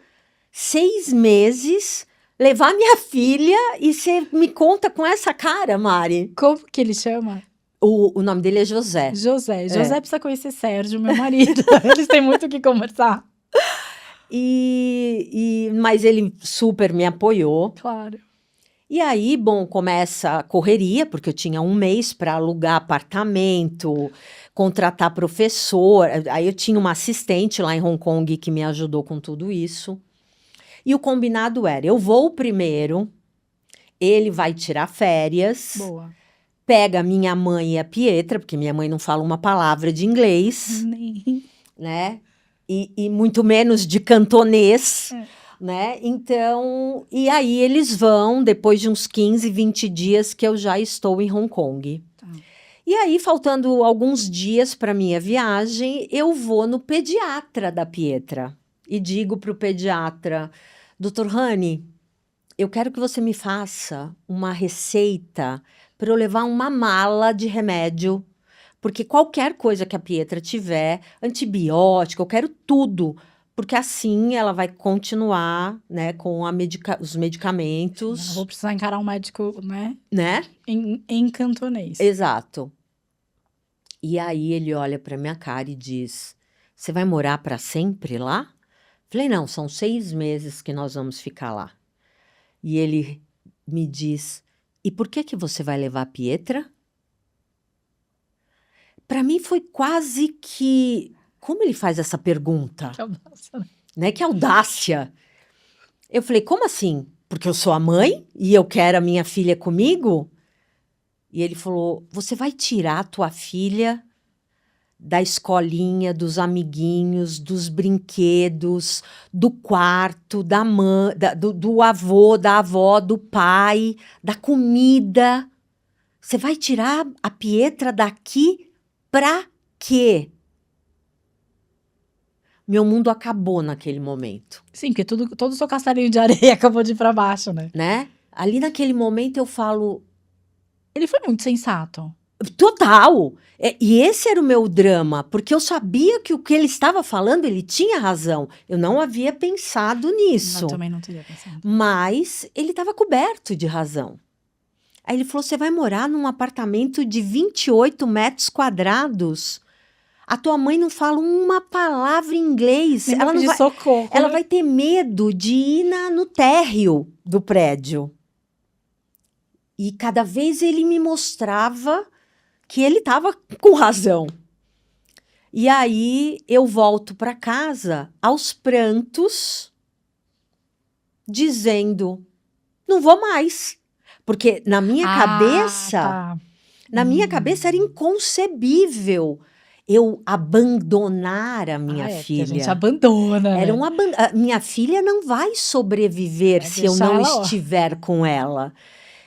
6 meses, levar minha filha e você me conta com essa cara, Mari? Como que ele chama? O nome dele é José. José. José precisa conhecer Sérgio, meu marido. Eles têm muito o que conversar. Mas ele super me apoiou. Claro. E aí, bom, começa a correria, porque eu tinha 1 mês para alugar apartamento, contratar professor. Aí eu tinha uma assistente lá em Hong Kong que me ajudou com tudo isso. E o combinado era, eu vou primeiro, ele vai tirar férias, Boa. pega minha mãe e a Pietra, porque minha mãe não fala uma palavra de inglês, Nem. né? E muito menos de cantonês, né? Então, e aí eles vão, depois de uns 15, 20 dias que eu já estou em Hong Kong. Tá. E aí, faltando alguns dias para minha viagem, eu vou no pediatra da Pietra. E digo para o pediatra, Dr. Hani, eu quero que você me faça uma receita para eu levar uma mala de remédio. Porque qualquer coisa que a Pietra tiver, antibiótico, eu quero tudo. Porque assim ela vai continuar, né, com os medicamentos. Eu vou precisar encarar um médico, né? Né? Em cantonês. Exato. E aí ele olha para minha cara e diz: você vai morar para sempre lá? Falei: não, são 6 meses que nós vamos ficar lá. E ele me diz: e por que você vai levar a Pietra? Para mim foi quase que... Como ele faz essa pergunta? Que audácia, né? Né? Que audácia! Eu falei: como assim? Porque eu sou a mãe e eu quero a minha filha comigo? E ele falou: você vai tirar a tua filha da escolinha, dos amiguinhos, dos brinquedos, do quarto, da mãe, do avô, da avó, do pai, da comida. Você vai tirar a Pietra daqui pra quê? Meu mundo acabou naquele momento, Sim, porque todo o seu castelinho de areia acabou de ir pra baixo, né? né? Ali naquele momento eu falo, Ele foi muito sensato. total. E esse era o meu drama, porque eu sabia que o que ele estava falando, ele tinha razão. Eu não havia pensado nisso. Eu também não teria pensado. Mas ele estava coberto de razão. Aí ele falou: você vai morar num apartamento de 28 metros quadrados. A tua mãe não fala uma palavra em inglês. Nem Ela não pedir vai, socorro. ela né? vai ter medo de ir no térreo do prédio. E cada vez ele me mostrava que ele estava com razão. E aí eu volto para casa aos prantos, dizendo: não vou mais. Porque na minha cabeça, Tá. na minha cabeça era inconcebível eu abandonar a minha Porque a gente filha. abandona, Era né? a minha filha não vai sobreviver Vai se eu deixar não ela, ó. estiver com ela.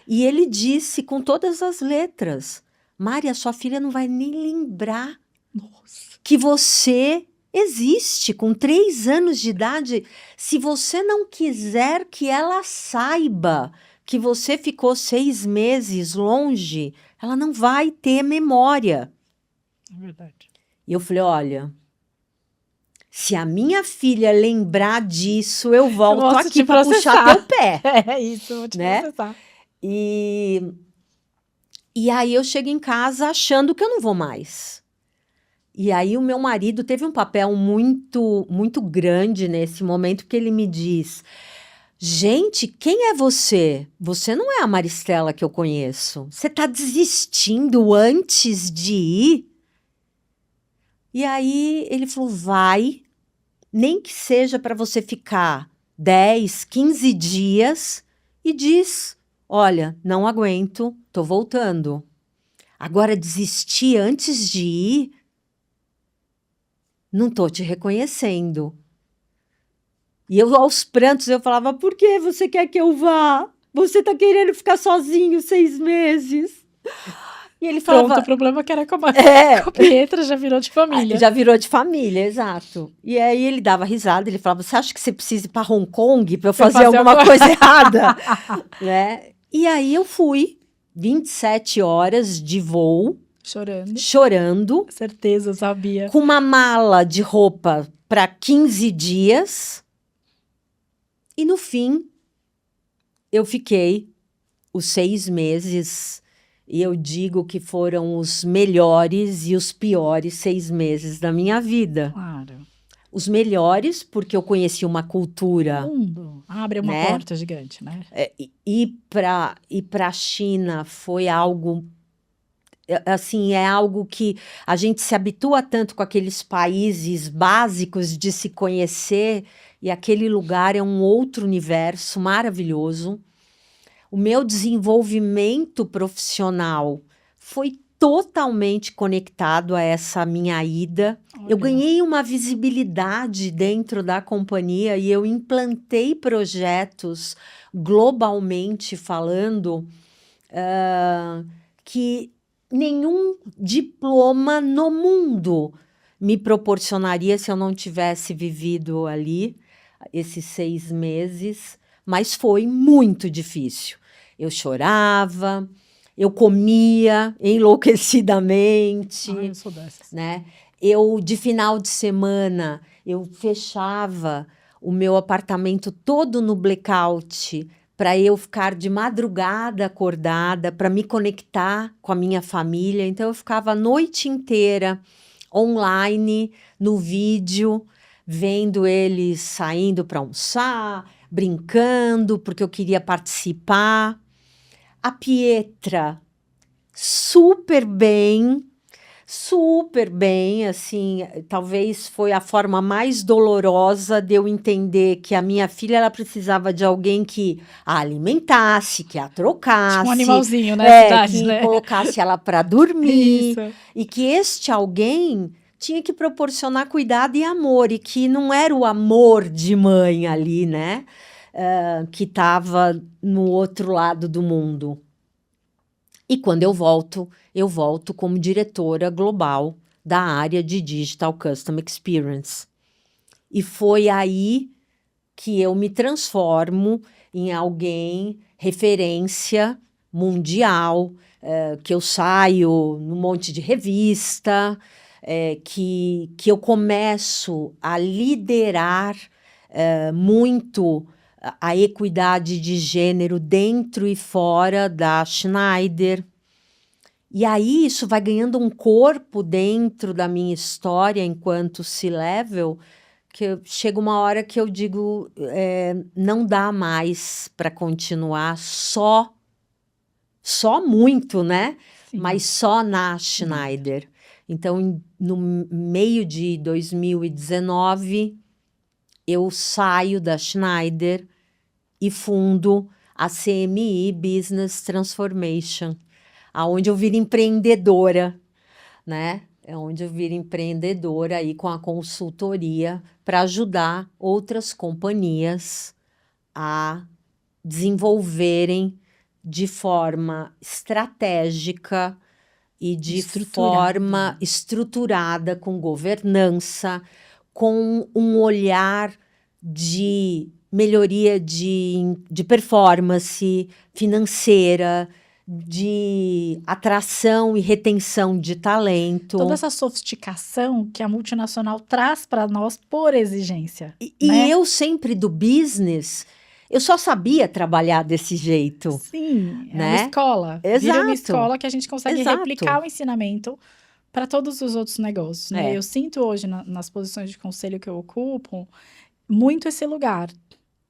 E ele disse com todas as letras: Mária, sua filha não vai nem lembrar Nossa. que você existe com 3 anos de idade. Se você não quiser que ela saiba que você ficou 6 meses longe, ela não vai ter memória. É verdade. E eu falei: olha, se a minha filha lembrar disso, eu volto posso aqui te para puxar processar. teu pé, É isso, eu vou te né? processar. E aí eu chego em casa achando que eu não vou mais. E aí o meu marido teve um papel muito, muito grande nesse momento, porque ele me diz: gente, quem é você? Você não é a Maristela que eu conheço. Você está desistindo antes de ir? E aí ele falou: vai, nem que seja para você ficar 10, 15 dias e diz: olha, não aguento, tô voltando. Agora desistir antes de ir, não tô te reconhecendo. E eu, aos prantos, eu falava: por que você quer que eu vá? Você tá querendo ficar sozinho 6 meses. E ele Pronto, falava: o problema é que era com a é, Pietra, já virou de família. já virou de família, exato. E aí ele dava risada, ele falava: você acha que você precisa ir para Hong Kong para eu fazer alguma coisa errada? Né? E aí eu fui, 27 horas de voo, Chorando. chorando, Certeza, eu sabia. com uma mala de roupa para 15 dias. E no fim, eu fiquei os 6 meses, e eu digo que foram os melhores e os piores 6 meses da minha vida. Claro. Os melhores, porque eu conheci uma cultura, Mundo. Abre uma né? porta gigante, né? Ir para a China foi algo, assim, é algo que a gente se habitua tanto com aqueles países básicos de se conhecer, e aquele lugar é um outro universo maravilhoso. O meu desenvolvimento profissional foi totalmente conectado a essa minha ida. Eu Olha. ganhei uma visibilidade dentro da companhia e eu implantei projetos globalmente falando, que nenhum diploma no mundo me proporcionaria se eu não tivesse vivido ali esses 6 meses, mas foi muito difícil. Eu chorava, eu comia enlouquecidamente, Eu sou dessas. né? Eu, de final de semana, eu fechava o meu apartamento todo no blackout para eu ficar de madrugada acordada, para me conectar com a minha família. Então, eu ficava a noite inteira online, no vídeo, vendo eles saindo para almoçar, brincando, porque eu queria participar. A Pietra, super bem, assim, talvez foi a forma mais dolorosa de eu entender que a minha filha, ela precisava de alguém que a alimentasse, que a Tipo um trocasse, animalzinho, né? Cidade, que né? colocasse ela para dormir, Isso. e que este alguém tinha que proporcionar cuidado e amor, e que não era o amor de mãe ali, né? Que estava no outro lado do mundo. E quando eu volto como diretora global da área de Digital Customer Experience. E foi aí que eu me transformo em alguém referência mundial, que eu saio num monte de revista, que eu começo a liderar muito a equidade de gênero dentro e fora da Schneider. E aí isso vai ganhando um corpo dentro da minha história enquanto C-level, que chega uma hora que eu digo, não dá mais para continuar só muito, né? Sim. Mas só na Schneider. Então, no meio de 2019, eu saio da Schneider e fundo a CMI Business Transformation, aonde eu viro empreendedora, né? É onde eu viro empreendedora aí com a consultoria para ajudar outras companhias a desenvolverem de forma estratégica e de forma estruturada, com governança, com um olhar de melhoria de performance financeira, de atração e retenção de talento. Toda essa sofisticação que a multinacional traz para nós por exigência. E né? eu sempre do business, eu só sabia trabalhar desse jeito. Sim, é né? uma escola. Vira uma escola que a gente consegue replicar o ensinamento para todos os outros negócios. Né? Eu sinto hoje, nas posições de conselho que eu ocupo, muito esse lugar.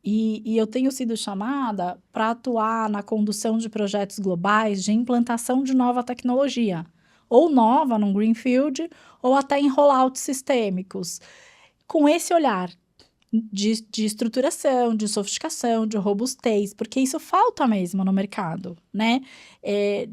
E eu tenho sido chamada para atuar na condução de projetos globais de implantação de nova tecnologia, ou nova num greenfield, ou até em rollouts sistêmicos, com esse olhar de estruturação, de sofisticação, de robustez, porque isso falta mesmo no mercado, né?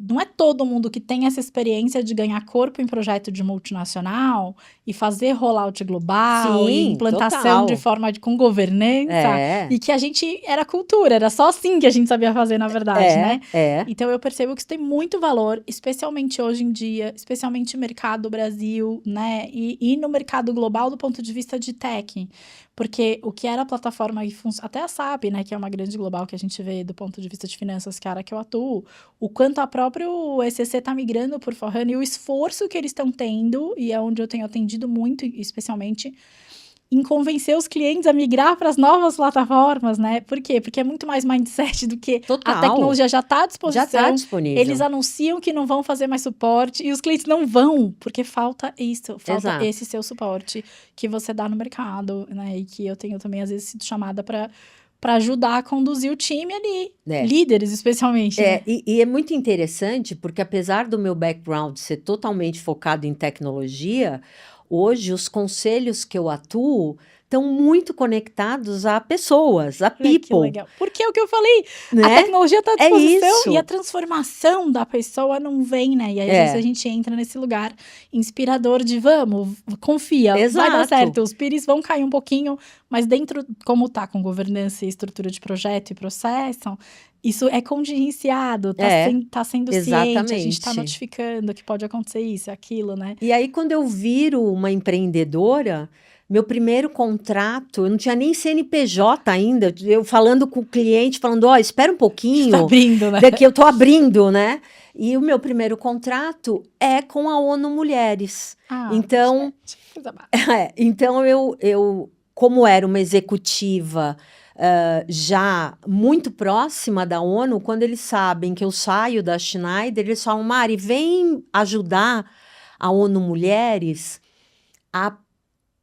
Não é todo mundo que tem essa experiência de ganhar corpo em projeto de multinacional e fazer rollout global e implantação de forma com governança, e que a gente era cultura, era só assim que a gente sabia fazer, na verdade, né? Então, eu percebo que isso tem muito valor, especialmente hoje em dia, especialmente no mercado Brasil, né? E no mercado global do ponto de vista de tech. Porque o que era a plataforma que funciona, até a SAP, né, que é uma grande global que a gente vê do ponto de vista de finanças, que é a área que eu atuo, o quanto a própria ECC está migrando por S/4HANA e o esforço que eles estão tendo, e é onde eu tenho atendido muito, especialmente, em convencer os clientes a migrar para as novas plataformas, né? Por quê? Porque é muito mais mindset do que a tecnologia já está à disposição. Já está disponível. Eles anunciam que não vão fazer mais suporte e os clientes não vão, porque falta isso, falta esse seu suporte que você dá no mercado, né? E que eu tenho também, às vezes, sido chamada para ajudar a conduzir o time ali, líderes especialmente. Né? E é muito interessante, porque apesar do meu background ser totalmente focado em tecnologia, hoje, os conselhos que eu atuo estão muito conectados a pessoas, a people. Que legal. Porque é o que eu falei, né? A tecnologia está à disposição e a transformação da pessoa não vem, né? E aí, às vezes, a gente entra nesse lugar inspirador de vamos, confia, vai dar certo. Os pires vão cair um pouquinho, mas dentro, como tá com governança e estrutura de projeto e processo, isso é contingenciado, tá sendo ciente, a gente tá notificando que pode acontecer isso, aquilo, né? E aí, quando eu viro uma empreendedora, meu primeiro contrato, eu não tinha nem CNPJ ainda, eu falando com o cliente, falando, espera um pouquinho. Tá abrindo, né? Daqui eu tô abrindo, né? E o meu primeiro contrato é com a ONU Mulheres. Então, então eu, como era uma executiva já muito próxima da ONU, quando eles sabem que eu saio da Schneider, eles falam, Mari, vem ajudar a ONU Mulheres a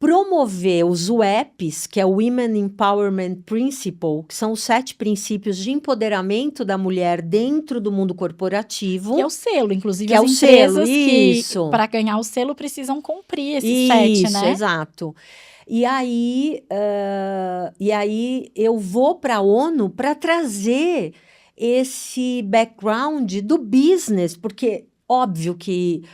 promover os WEPs, que é o Women Empowerment Principle, que são os 7 princípios de empoderamento da mulher dentro do mundo corporativo. Que é o selo, inclusive Que é as o selo, empresas que, isso. para ganhar o selo, precisam cumprir esses 7, Isso, né? exato. E aí eu vou para a ONU para trazer esse background do business, porque óbvio que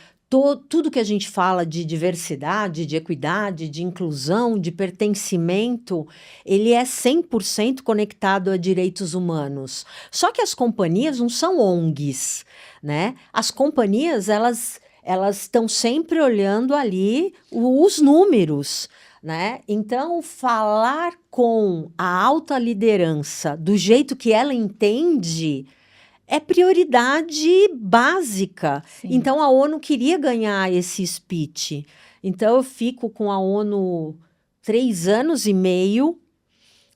tudo que a gente fala de diversidade, de equidade, de inclusão, de pertencimento, ele é 100% conectado a direitos humanos. Só que as companhias não são ONGs, né? As companhias, elas estão sempre olhando ali os números, né? Então, falar com a alta liderança do jeito que ela entende é prioridade básica. Sim. Então, a ONU queria ganhar esse speech. Então, eu fico com a ONU 3 anos e meio,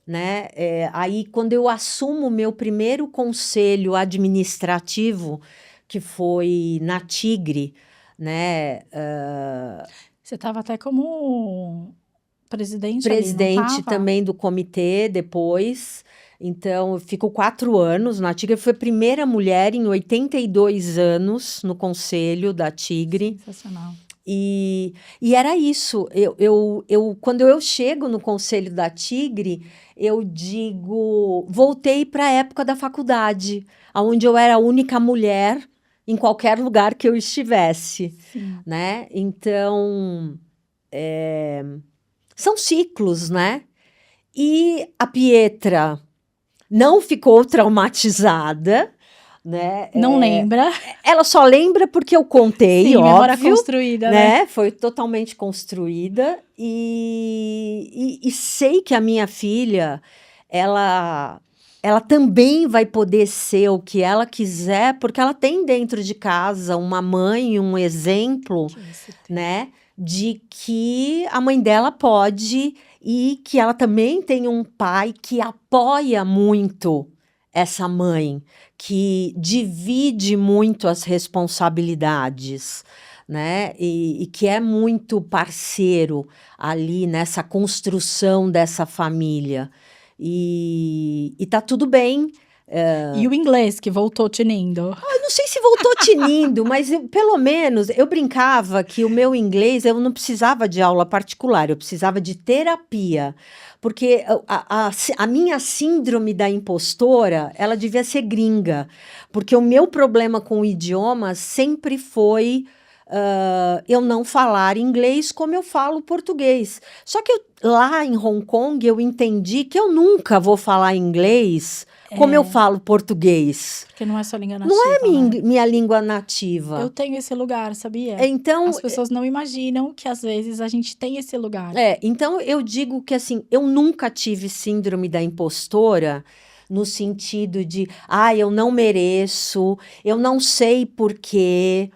né? Aí, quando eu assumo o meu primeiro conselho administrativo, que foi na Tigre, né? Você estava até como presidente ali, não Presidente estava? também do comitê depois. Então, eu fico 4 anos na Tigre. Fui a primeira mulher em 82 anos no conselho da Tigre. Sensacional. E era isso. Quando eu chego no conselho da Tigre, eu digo, voltei para a época da faculdade, onde eu era a única mulher em qualquer lugar que eu estivesse, Sim. né? Então, são ciclos, né? E a Pietra não ficou traumatizada, né? Não lembra? Ela só lembra porque eu contei, Sim, memória óbvio, construída, né? Foi totalmente construída. E sei que a minha filha, ela também vai poder ser o que ela quiser, porque ela tem dentro de casa uma mãe, um exemplo, né? De que a mãe dela pode e que ela também tem um pai que apoia muito essa mãe, que divide muito as responsabilidades, né? E que é muito parceiro ali nessa construção dessa família. E tá tudo bem. E o inglês, que voltou tinindo. Eu não sei se voltou tinindo, mas pelo menos eu brincava que o meu inglês, eu não precisava de aula particular, eu precisava de terapia. Porque a minha síndrome da impostora, ela devia ser gringa. Porque o meu problema com o idioma sempre foi eu não falar inglês como eu falo português. Só que lá em Hong Kong eu entendi que eu nunca vou falar inglês como eu falo português. Porque não é sua língua nativa, Não é né? minha língua nativa. Eu tenho esse lugar, sabia? Então, as pessoas não imaginam que às vezes a gente tem esse lugar. Então eu digo que assim, eu nunca tive síndrome da impostora no sentido de, eu não mereço, eu não sei por quê.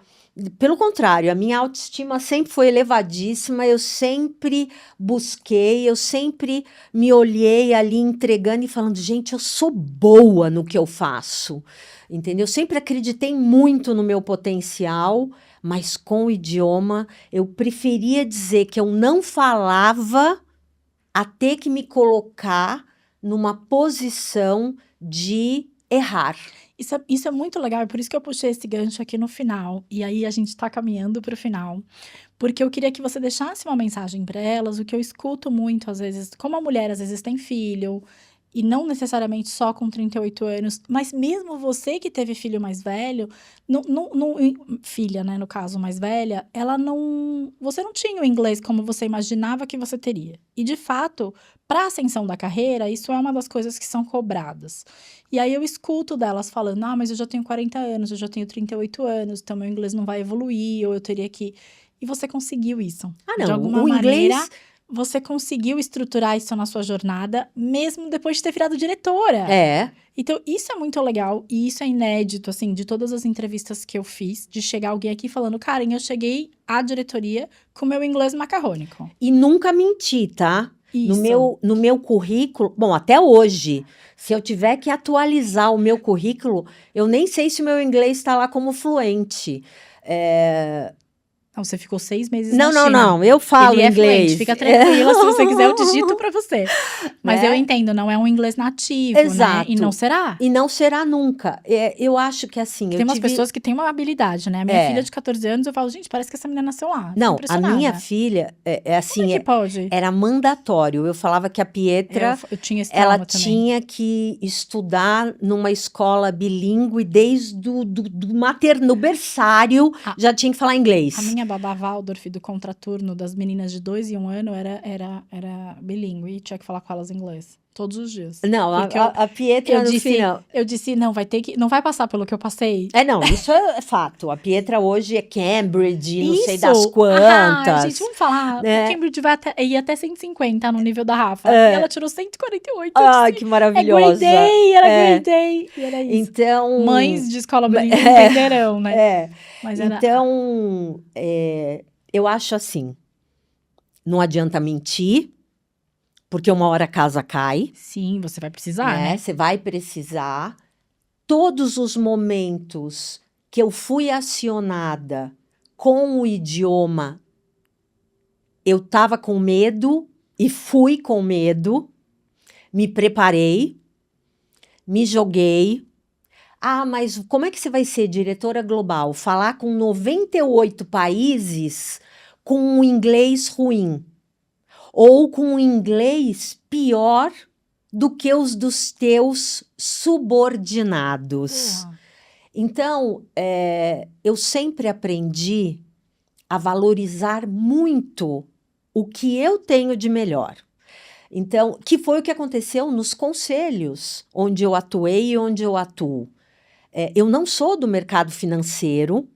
Pelo contrário, a minha autoestima sempre foi elevadíssima, eu sempre busquei, eu sempre me olhei ali entregando e falando, gente, eu sou boa no que eu faço, entendeu? Eu sempre acreditei muito no meu potencial, mas com o idioma, eu preferia dizer que eu não falava a ter que me colocar numa posição de errar. Isso é muito legal, é por isso que eu puxei esse gancho aqui no final. E aí a gente tá caminhando pro final. Porque eu queria que você deixasse uma mensagem para elas, o que eu escuto muito às vezes, como a mulher às vezes tem filho, e não necessariamente só com 38 anos, mas mesmo você que teve filho mais velho, filha, né, no caso, mais velha, você não tinha o inglês como você imaginava que você teria. E, de fato, para a ascensão da carreira, isso é uma das coisas que são cobradas. E aí eu escuto delas falando, mas eu já tenho 40 anos, eu já tenho 38 anos, então meu inglês não vai evoluir, ou eu teria que... E você conseguiu isso. Não, de alguma o maneira... inglês... Você conseguiu estruturar isso na sua jornada, mesmo depois de ter virado diretora. Então, isso é muito legal e isso é inédito, assim, de todas as entrevistas que eu fiz, de chegar alguém aqui falando, Karen, eu cheguei à diretoria com meu inglês macarrônico. E nunca menti, tá? Isso. No meu currículo, bom, até hoje, se eu tiver que atualizar o meu currículo, eu nem sei se o meu inglês está lá como fluente. Então, você ficou 6 meses na Não, não, China. não, eu falo Ele é fluente, inglês. fica tranquila, se você quiser eu digito pra você. Mas eu Né? entendo, não é um inglês nativo, né? E não Exato. será. E não será nunca. Eu acho que assim, eu Tem umas tive. pessoas que têm uma habilidade, né? A minha filha de 14 anos, eu falo, gente, parece que essa menina nasceu lá. Fico Não, a minha impressionada. filha, Como é assim, que pode? era mandatório. Eu falava que a Pietra, Eu tinha esse ela trauma também. tinha que estudar numa escola bilíngue desde no berçário, A, já tinha que falar a inglês. minha babá Waldorf do contraturno das meninas de 2 e 1 ano era bilíngue e tinha que falar com elas em inglês. Todos os dias. Não, Porque a Pietra no final. eu disse, não, não vai passar pelo que eu passei. Não, isso é fato. A Pietra hoje é Cambridge, não sei das Isso! Ah, gente, quantas, vamos falar. O né? Cambridge ia até 150 no nível da Rafa. E ela tirou 148. Eu Ah, disse, que é grade maravilhosa. day, era grade day. E era isso. Então, Mães de escola bilíngue entenderão, né? é, Mas era. então, eu acho assim, não adianta mentir, porque uma hora a casa cai, Sim, você vai precisar, né? né? Você vai precisar. Todos os momentos que eu fui acionada com o idioma, eu estava com medo e fui com medo, me preparei, me joguei. Ah, mas como é que você vai ser diretora global? Falar com 98 países com um inglês ruim ou com um inglês pior do que os dos teus subordinados. Porra. Então, eu sempre aprendi a valorizar muito o que eu tenho de melhor. Então, que foi o que aconteceu nos conselhos, onde eu atuei e onde eu atuo. Eu não sou do mercado financeiro,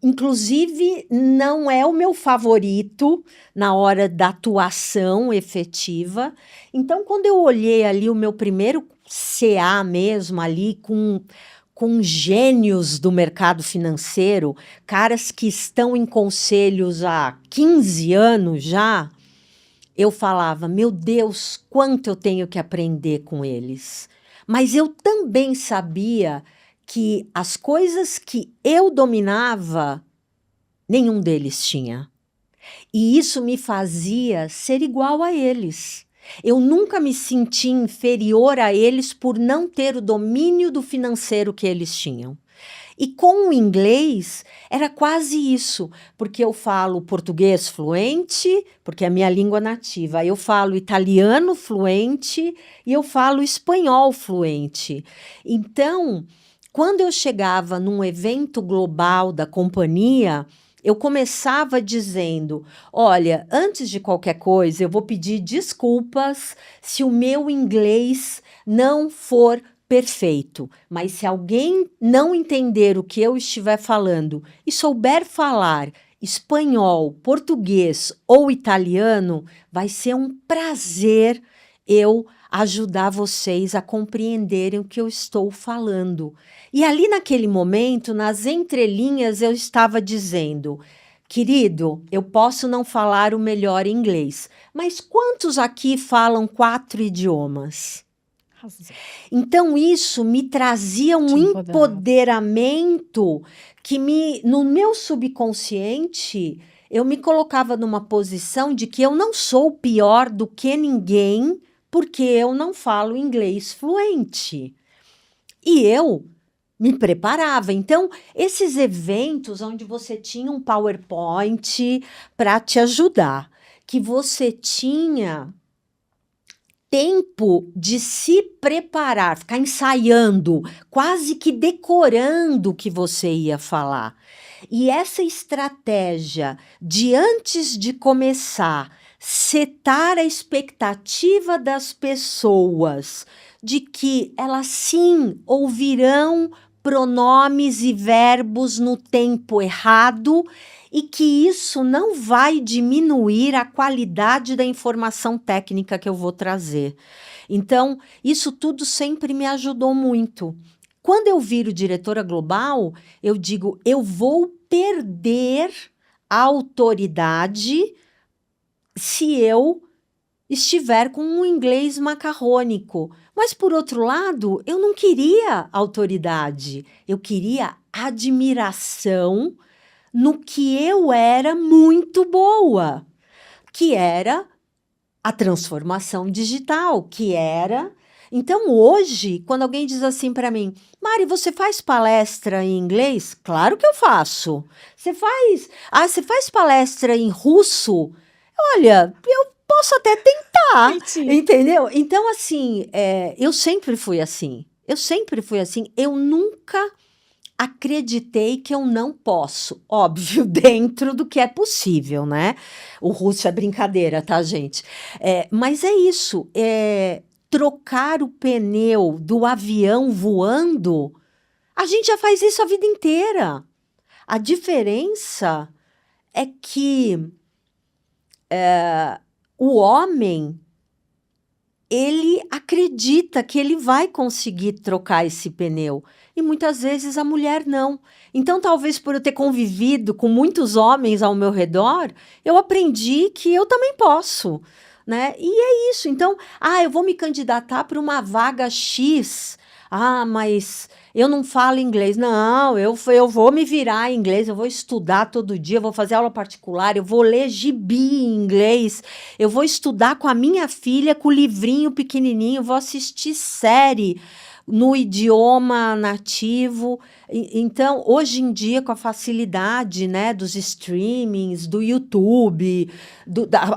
inclusive não é o meu favorito na hora da atuação efetiva. Então, quando eu olhei ali o meu primeiro CA mesmo, ali com gênios do mercado financeiro, caras que estão em conselhos há 15 anos já, eu falava, meu Deus, quanto eu tenho que aprender com eles. Mas eu também sabia que as coisas que eu dominava, nenhum deles tinha. E isso me fazia ser igual a eles. Eu nunca me senti inferior a eles por não ter o domínio do financeiro que eles tinham. E com o inglês era quase isso, porque eu falo português fluente, porque é a minha língua nativa. Eu falo italiano fluente e eu falo espanhol fluente. Então, quando eu chegava num evento global da companhia, eu começava dizendo: olha, antes de qualquer coisa, eu vou pedir desculpas se o meu inglês não for perfeito, mas se alguém não entender o que eu estiver falando e souber falar espanhol, português ou italiano, vai ser um prazer eu ajudar vocês a compreenderem o que eu estou falando. E ali naquele momento, nas entrelinhas, eu estava dizendo: querido, eu posso não falar o melhor inglês, mas quantos aqui falam 4 idiomas? Arrasou. Então, isso me trazia um Te empoderava. empoderamento que no meu subconsciente, eu me colocava numa posição de que eu não sou pior do que ninguém porque eu não falo inglês fluente. E eu me preparava. Então, esses eventos onde você tinha um PowerPoint para te ajudar, que você tinha tempo de se preparar, ficar ensaiando, quase que decorando o que você ia falar. E essa estratégia de antes de começar, setar a expectativa das pessoas de que elas sim ouvirão pronomes e verbos no tempo errado e que isso não vai diminuir a qualidade da informação técnica que eu vou trazer. Então, isso tudo sempre me ajudou muito. Quando eu viro diretora global, eu digo, eu vou perder a autoridade se eu estiver com um inglês macarrônico. Mas, por outro lado, eu não queria autoridade, eu queria admiração no que eu era muito boa, que era a transformação digital, que era... Então, hoje, quando alguém diz assim para mim, Mari, você faz palestra em inglês? Claro que eu faço. Você faz palestra em russo? Olha, eu posso até tentar, Mentira. entendeu? Então, assim, eu sempre fui assim. Eu nunca acreditei que eu não posso. Óbvio, dentro do que é possível, né? O russo é brincadeira, tá, gente? Mas é isso. Trocar o pneu do avião voando, a gente já faz isso a vida inteira. A diferença é que o homem, ele acredita que ele vai conseguir trocar esse pneu. E muitas vezes a mulher não. Então, talvez por eu ter convivido com muitos homens ao meu redor, eu aprendi que eu também posso, né? E é isso. Então, eu vou me candidatar para uma vaga X. Mas eu não falo inglês. Não, eu vou me virar em inglês, eu vou estudar todo dia, eu vou fazer aula particular, eu vou ler gibi em inglês, eu vou estudar com a minha filha, com o livrinho pequenininho, vou assistir série no idioma nativo. Então, hoje em dia, com a facilidade, né, dos streamings, do YouTube,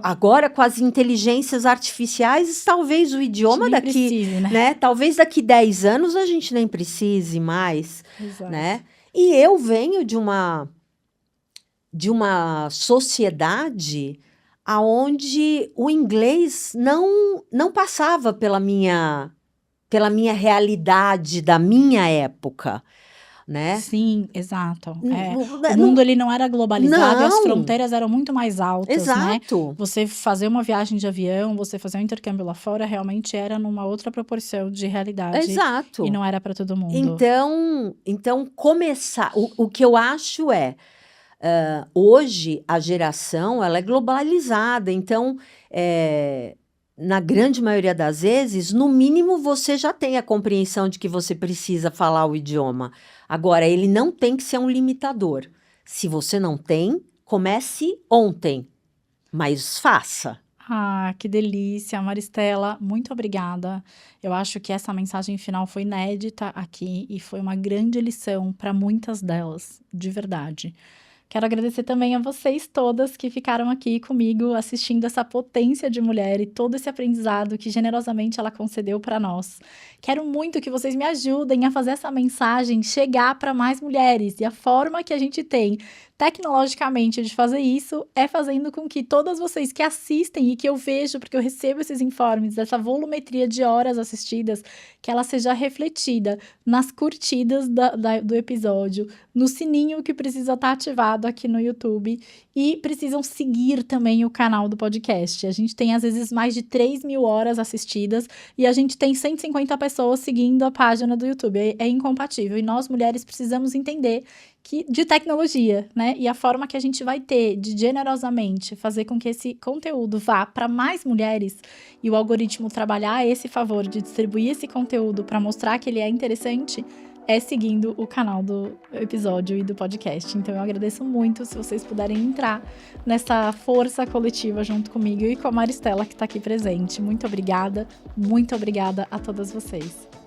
agora com as inteligências artificiais, talvez o idioma Nem precise, né? talvez daqui 10 anos a gente nem precise mais, Exato. né? E eu venho de uma sociedade aonde o inglês não passava pela minha realidade da minha época, né? Sim, exato. O Não- mundo ele não era globalizado e as Não. fronteiras eram muito mais altas, né? Exato. Você fazer uma viagem de avião, você fazer um intercâmbio lá fora, realmente era numa outra proporção de realidade. Exato. E não era para todo mundo. Então começar... O que eu acho hoje a geração ela é globalizada, então na grande maioria das vezes, no mínimo você já tem a compreensão de que você precisa falar o idioma. Agora, ele não tem que ser um limitador. Se você não tem, comece ontem, mas faça. Que delícia, Maristela, muito obrigada. Eu acho que essa mensagem final foi inédita aqui e foi uma grande lição para muitas delas, de verdade. Quero agradecer também a vocês todas que ficaram aqui comigo assistindo essa potência de mulher e todo esse aprendizado que generosamente ela concedeu para nós. Quero muito que vocês me ajudem a fazer essa mensagem chegar para mais mulheres. E a forma que a gente tem tecnologicamente de fazer isso é fazendo com que todas vocês que assistem e que eu vejo, porque eu recebo esses informes, dessa volumetria de horas assistidas, que ela seja refletida nas curtidas do episódio, no sininho que precisa estar ativado aqui no YouTube e precisam seguir também o canal do podcast. A gente tem às vezes mais de 3.000 horas assistidas e a gente tem 150 pessoas seguindo a página do YouTube. É incompatível e nós mulheres precisamos entender de tecnologia, né? E a forma que a gente vai ter de generosamente fazer com que esse conteúdo vá para mais mulheres e o algoritmo trabalhar a esse favor de distribuir esse conteúdo para mostrar que ele é interessante, é seguindo o canal do episódio e do podcast. Então eu agradeço muito se vocês puderem entrar nessa força coletiva junto comigo e com a Maristela que está aqui presente. Muito obrigada a todas vocês.